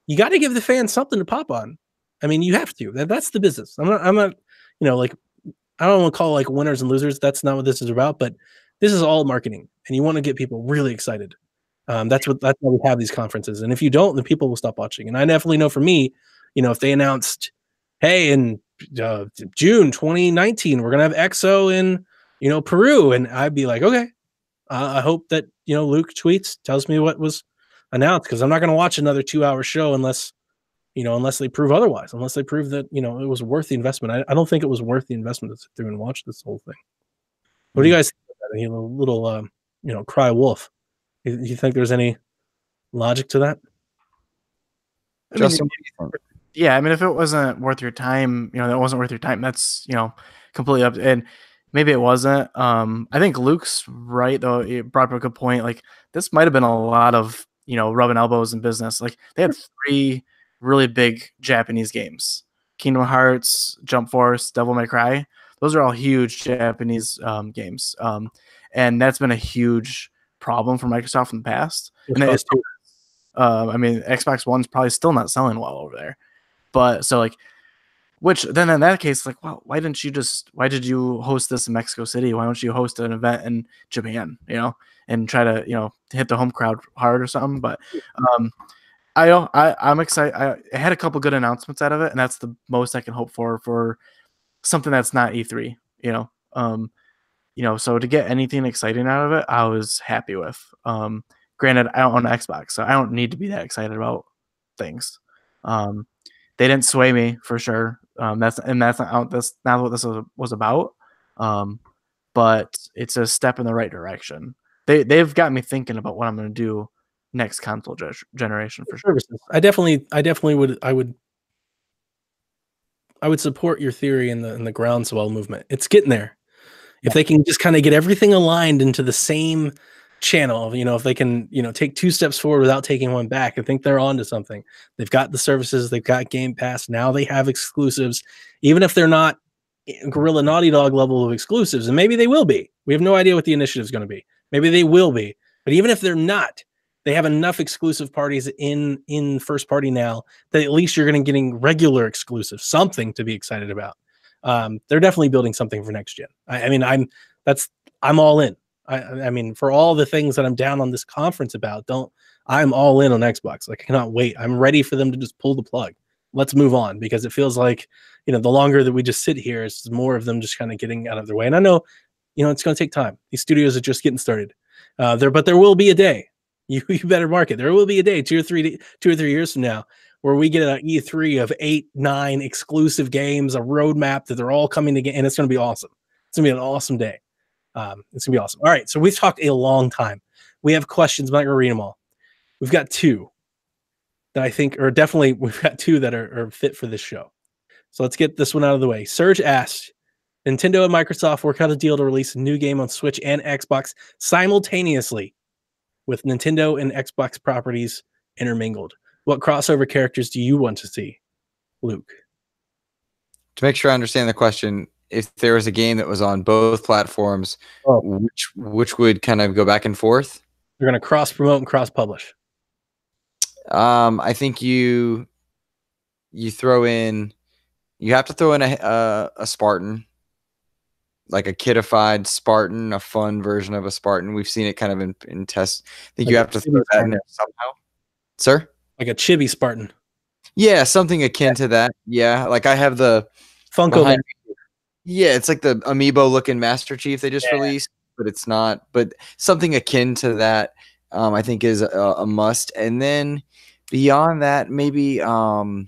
you got to give the fans something to pop on. You have to. That's the business. I'm not, I don't want to call like winners and losers. That's not what this is about. But this is all marketing, and you want to get people really excited. That's why we have these conferences. And if you don't, then people will stop watching. And I definitely know for me, if they announced, hey, in June 2019, we're gonna have XO in Peru, and I'd be like, okay. I hope that Luke tweets, tells me what was announced, because I'm not going to watch another 2-hour show unless they prove otherwise, unless they prove that it was worth the investment. I don't think it was worth the investment to sit through and watch this whole thing. What do you guys think about that? Little cry wolf. You think there's any logic to that? Justin, yeah, if it wasn't worth your time, that wasn't worth your time. That's completely up. And maybe it wasn't. I think Luke's right, though. He brought up a good point. Like, this might have been a lot of, rubbing elbows in business. Like, they had 3 really big Japanese games. Kingdom Hearts, Jump Force, Devil May Cry. Those are all huge Japanese games. And that's been a huge problem for Microsoft in the past. And Xbox One's probably still not selling well over there. But, so, like, Which then in that case, like, well, why did you host this in Mexico City? Why don't you host an event in Japan, and try to, hit the home crowd hard or something? But I'm excited. I had a couple good announcements out of it, and that's the most I can hope for something that's not E3, so to get anything exciting out of it, I was happy with. Granted, I don't own an Xbox, so I don't need to be that excited about things. They didn't sway me for sure. That's not what this was about. But it's a step in the right direction. They've got me thinking about what I'm going to do next console generation for sure. I definitely would support your theory in the groundswell movement. It's getting there. If they can just kind of get everything aligned into the same channel, if they can, take 2 steps forward without taking one back, I think they're onto something. They've got the services, they've got Game Pass, now they have exclusives, even if they're not Guerrilla Naughty Dog level of exclusives, and maybe they will be. We have no idea what the initiative is going to be. Maybe they will be, but even if they're not, they have enough exclusive parties in first party now that at least you're going to getting regular exclusives, something to be excited about. They're definitely building something for next gen. I'm all in. I mean, for all the things that I'm down on this conference about, I'm all in on Xbox. Like, I cannot wait. I'm ready for them to just pull the plug. Let's move on, because it feels like, the longer that we just sit here, it's more of them just kind of getting out of their way. And I know, it's going to take time. These studios are just getting started. But there will be a day. You better mark it. There will be a day, 2 or 3 years from now, where we get an E3 of 8, 9 exclusive games, a roadmap that they're all coming together, and it's going to be awesome. It's going to be an awesome day. It's going to be awesome. All right, so we've talked a long time. We have questions. I'm not going to read them all. We've got 2 that I think are definitely, we've got 2 that are fit for this show. So let's get this one out of the way. Serge asked, Nintendo and Microsoft work out a deal to release a new game on Switch and Xbox simultaneously with Nintendo and Xbox properties intermingled. What crossover characters do you want to see, Luke? To make sure I understand the question, if there was a game that was on both platforms, which would kind of go back and forth? They're going to cross promote and cross publish. I think you throw in. You have to throw in a Spartan, like a kidified Spartan, a fun version of a Spartan. We've seen it kind of in tests. I think you have to throw that in there somehow. Sir? Like a chibi Spartan. Yeah, something akin to that. Yeah, like I have the Funko. Yeah, it's like the amiibo looking Master Chief they just released, but it's not. But something akin to that, I think, is a must. And then beyond that, maybe I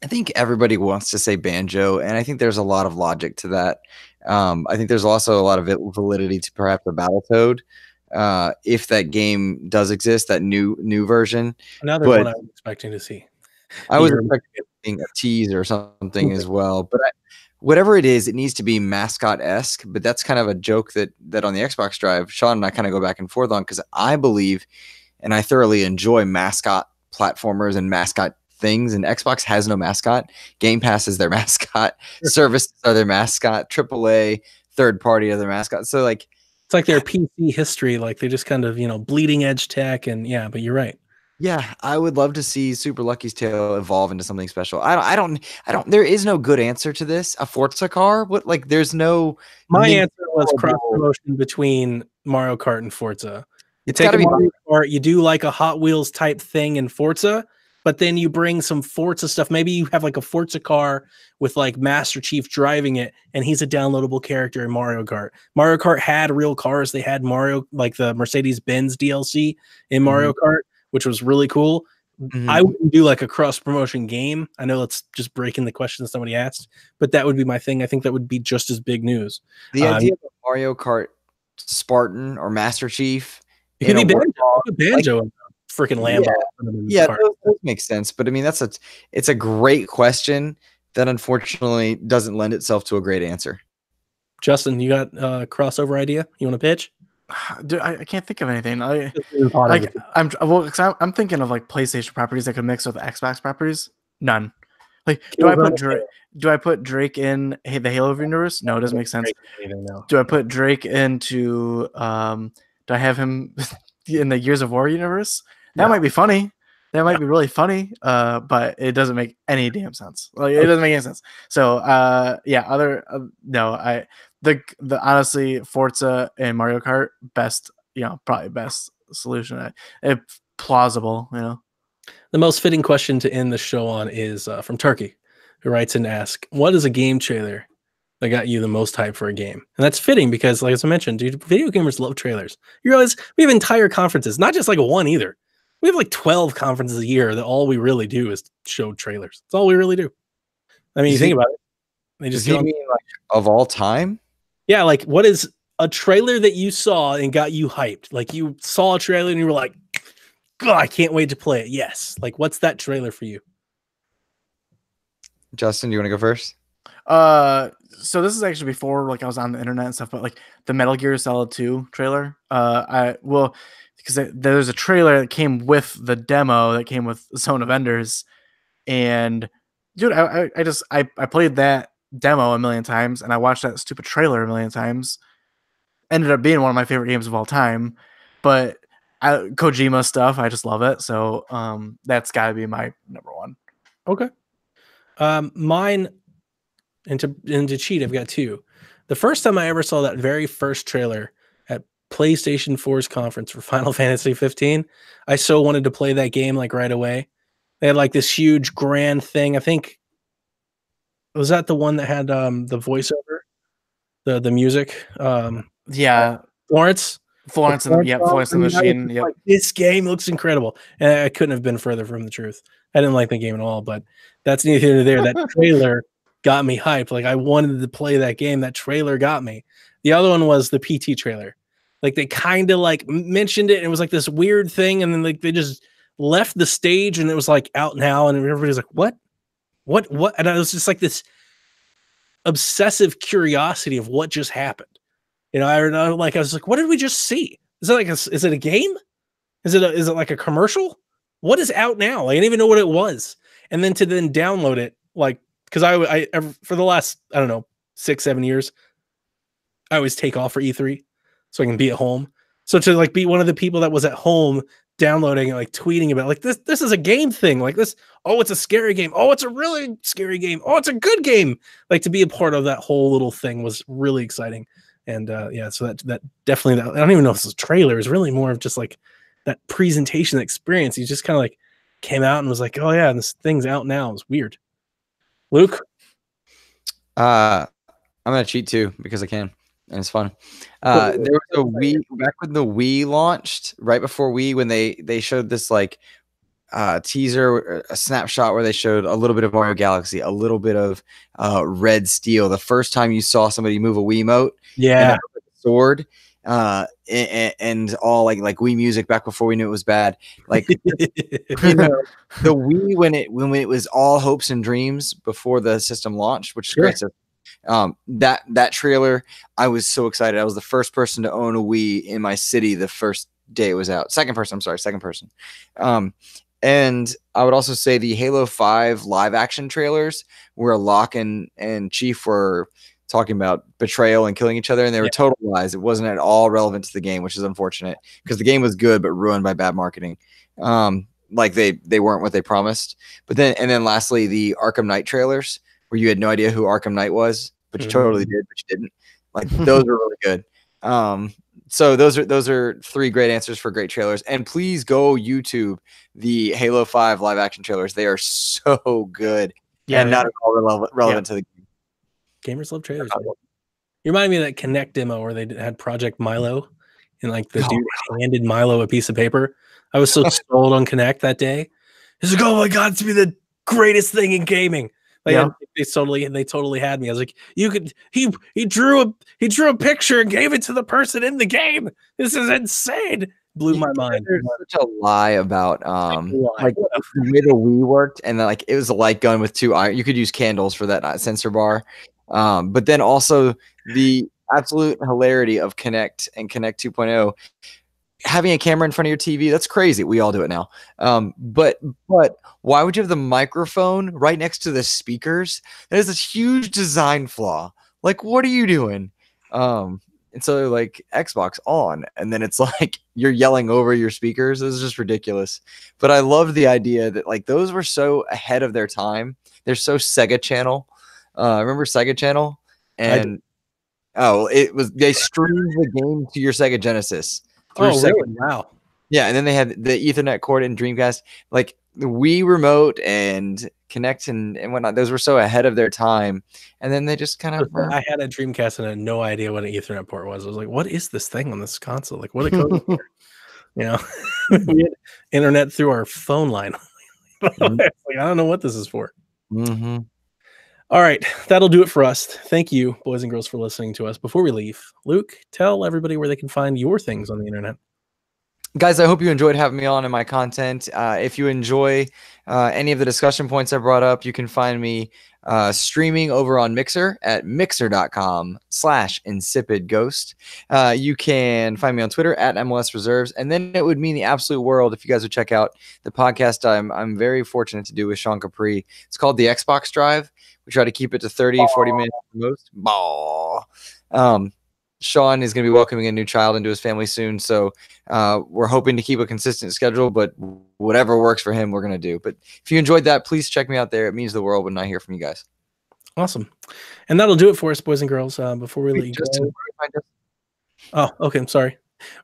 think everybody wants to say Banjo, and I think there's a lot of logic to that. I think there's also a lot of validity to perhaps a Battletoad, if that game does exist, that new version. Another one I was expecting to see. I was expecting a tease or something as well, but whatever it is, it needs to be mascot-esque. But that's kind of a joke that on the Xbox Drive, Sean and I kind of go back and forth on, because I believe and I thoroughly enjoy mascot platformers and mascot things, and Xbox has no mascot. Game Pass is their mascot. Services are their mascot. AAA third party are their mascot. So like, it's like their PC history. Like they just kind of bleeding edge tech, and but you're right. Yeah, I would love to see Super Lucky's Tale evolve into something special. I don't. There is no good answer to this. A Forza car? What? Like, there's no. My answer was cross promotion between Mario Kart and Forza. You take Mario Kart, you do like a Hot Wheels type thing in Forza, but then you bring some Forza stuff. Maybe you have like a Forza car with like Master Chief driving it, and he's a downloadable character in Mario Kart. Mario Kart had real cars. They had Mario, like the Mercedes-Benz DLC in Mario Kart, which was really cool. I wouldn't do like a cross-promotion game. I know that's just breaking the question somebody asked, but that would be my thing. I think that would be just as big news. The idea of a Mario Kart Spartan or Master Chief. It could be Banjo and freaking Lambo. Yeah, those make sense. But I mean, it's a great question that unfortunately doesn't lend itself to a great answer. Justin, you got a crossover idea? You want to pitch? Dude, I can't think of anything. I'm thinking of like PlayStation properties that could mix with Xbox properties. None. Like, do I put Drake in the Halo universe? No, it doesn't make sense. Do I put Drake into? Do I have him in the Gears of War universe? That might be funny. That might be really funny, but it doesn't make any damn sense. Like it doesn't make any sense. So yeah, no, the honestly Forza and Mario Kart best, probably best solution. It's plausible, The most fitting question to end the show on is from Turkey, who writes in to ask, "What is a game trailer that got you the most hype for a game?" And that's fitting because, like as I mentioned, dude, video gamers love trailers. You realize we have entire conferences, not just like one either. We have like 12 conferences a year that all we really do is show trailers. That's all we really do. I mean, you think about it. They just Does he mean like of all time? Yeah, like what is a trailer that you saw and got you hyped? Like you saw a trailer and you were like, "God, I can't wait to play it." Yes. Like what's that trailer for you? Justin, do you want to go first? So this is actually before like I was on the internet and stuff, but like the Metal Gear Solid 2 trailer. Because there's a trailer that came with the demo that came with Zone of Enders, and dude, I played that demo a million times and I watched that stupid trailer a million times. Ended up being one of my favorite games of all time, but Kojima stuff, I just love it. So that's got to be my number one. Okay. Mine and to cheat, I've got two. The first time I ever saw that very first trailer at PlayStation 4's conference for Final Fantasy 15, I so wanted to play that game like right away. They had like this huge grand thing. I think was that the one that had the voiceover, the music. Yeah, Florence and the Machine. Yep. Like, this game looks incredible, and I couldn't have been further from the truth. I didn't like the game at all, but that's neither here nor there. That trailer got me hyped. Like I wanted to play that game. That trailer got me. The other one was the PT trailer. Like they kind of like mentioned it, and it was like this weird thing, and then like they just left the stage, and it was like out now, and everybody's like, "What? And I was just like this obsessive curiosity of what just happened. I was like, what did we just see? Is it a game? Is it like a commercial? What is out now? I didn't even know what it was. And then to download it, like, because I for the last, I don't know, 6-7 years, I always take off for E3 so I can be at home. So to like be one of the people that was at home downloading and like tweeting about like this is a game thing, like this, oh, it's a scary game, oh, it's a really scary game, oh, it's a good game. Like to be a part of that whole little thing was really exciting. And yeah, so that definitely, I don't even know if this is a trailer. It's really more of just like that presentation experience. He just kind of like came out and was like, oh yeah, this thing's out now. It's weird. Luke? I'm gonna cheat too because I can, and it's fun. There was a Wii back when the Wii launched, right before Wii, when they showed this like teaser, a snapshot where they showed a little bit of Mario Galaxy, a little bit of Red Steel. The first time you saw somebody move a Wiimote, yeah, and sword, and all like Wii music back before we knew it was bad. Like the Wii when it was all hopes and dreams before the system launched, which is great. So that trailer, I was so excited. I was the first person to own a Wii in my city the first day it was out. Second person. And I would also say the Halo 5 live action trailers where Locke and Chief were talking about betrayal and killing each other, and they were total lies. It wasn't at all relevant to the game, which is unfortunate because the game was good but ruined by bad marketing. Like they weren't what they promised. But then lastly, the Arkham Knight trailers where you had no idea who Arkham Knight was, but you totally did, but you didn't. Like those were really good. So those are three great answers for great trailers. And please go YouTube the Halo 5 live action trailers. They are so good and not at all relevant to the game. Gamers love trailers. You remind me of that Connect demo where they had Project Milo and like the dude handed Milo a piece of paper. I was so sold on Connect that day. He's like, oh my God, it's be the greatest thing in gaming. Like they totally had me. I was like, he drew a picture and gave it to the person in the game. This is insane. Blew my mind. There's such a lie about like the way the Wii worked, and then like it was a light gun with two iron. You could use candles for that sensor bar. But then also the absolute hilarity of Connect and Connect 2.0. Having a camera in front of your TV, that's crazy. We all do it now. But why would you have the microphone right next to the speakers? That is this huge design flaw. Like, what are you doing? And so like Xbox on, and then it's like you're yelling over your speakers. It was just ridiculous. But I loved the idea that like those were so ahead of their time. They're so Sega Channel. Remember Sega Channel? And it was they streamed the game to your Sega Genesis through Sega. Really? Wow. Yeah, and then they had the Ethernet cord in Dreamcast, like the Wii remote and Connect and whatnot. Those were so ahead of their time, and then they just kind of. I had a Dreamcast and I had no idea what an Ethernet port was. I was like, "What is this thing on this console? Like, what it goes for?" You know, we had internet through our phone line. Like, I don't know what this is for. Mm-hmm. All right, that'll do it for us. Thank you, boys and girls, for listening to us. Before we leave, Luke, tell everybody where they can find your things on the internet. Guys, I hope you enjoyed having me on in my content. If you enjoy any of the discussion points I brought up, you can find me streaming over on Mixer at mixer.com/insipidghost. You can find me on Twitter at MLS Reserves. And then it would mean the absolute world if you guys would check out the podcast I'm very fortunate to do with Sean Capri. It's called The Xbox Drive. We try to keep it to 30, 40 minutes at most. Sean is going to be welcoming a new child into his family soon, so we're hoping to keep a consistent schedule, but whatever works for him, we're going to do. But if you enjoyed that, please check me out there. It means the world when I hear from you guys. Awesome. And that'll do it for us, boys and girls, before we let you go. Oh, okay, I'm sorry.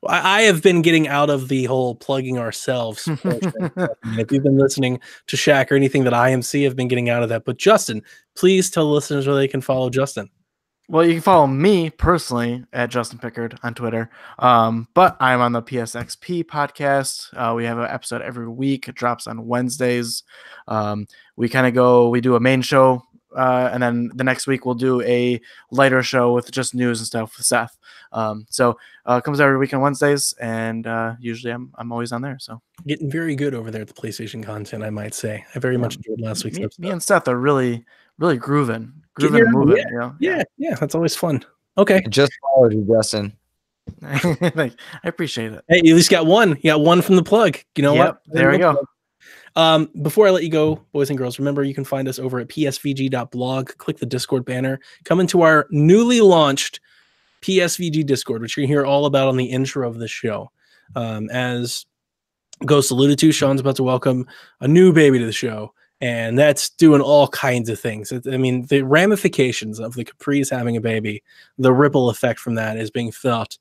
I have been getting out of the whole plugging ourselves. If you've been listening to Shaq or anything that IMC, have been getting out of that. But Justin, please tell listeners where they can follow Justin. Well, you can follow me personally at Justin Pickard on Twitter. But I'm on the PSXP podcast. We have an episode every week. It drops on Wednesdays. We do a main show. And then the next week we'll do a lighter show with just news and stuff with Seth. So it comes every week on Wednesdays, and usually I'm always on there. So getting very good over there at the PlayStation content, I might say. I very much enjoyed last week's episode. Me and Seth are really grooving and moving. Yeah, that's always fun. Okay, I just followed you, Justin. I appreciate it. Hey, you at least got one. You got one from the plug. You know what? There we go. Before I let you go, boys and girls, remember you can find us over at psvg.blog. Click the Discord banner. Come into our newly launched PSVG Discord, which you're going to hear all about on the intro of the show. As Ghost alluded to, Sean's about to welcome a new baby to the show, and that's doing all kinds of things. I mean, the ramifications of the Capri's having a baby, the ripple effect from that is being felt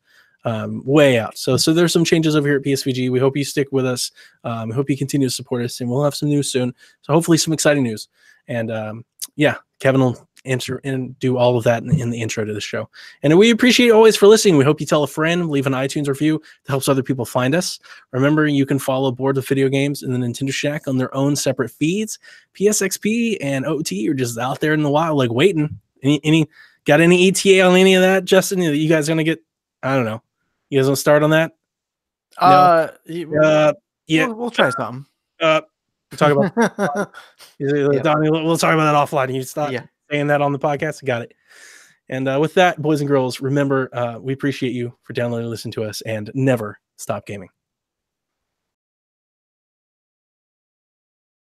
way out. So there's some changes over here at PSVG. We hope you stick with us. We hope you continue to support us, and we'll have some news soon. So hopefully some exciting news. And Kevin will answer and do all of that in the intro to the show. And we appreciate always for listening. We hope you tell a friend, leave an iTunes review that helps other people find us. Remember, you can follow Board with Video Games and the Nintendo Shack on their own separate feeds. PSXP and OT are just out there in the wild, like waiting. Got any ETA on any of that, Justin? You guys gonna get? I don't know. You guys want to start on that? Yeah, we'll try something. We'll talk about Donnie. We'll talk about that offline. You stop saying that on the podcast. Got it. And with that, boys and girls, remember, we appreciate you for downloading and listening to us, and never stop gaming.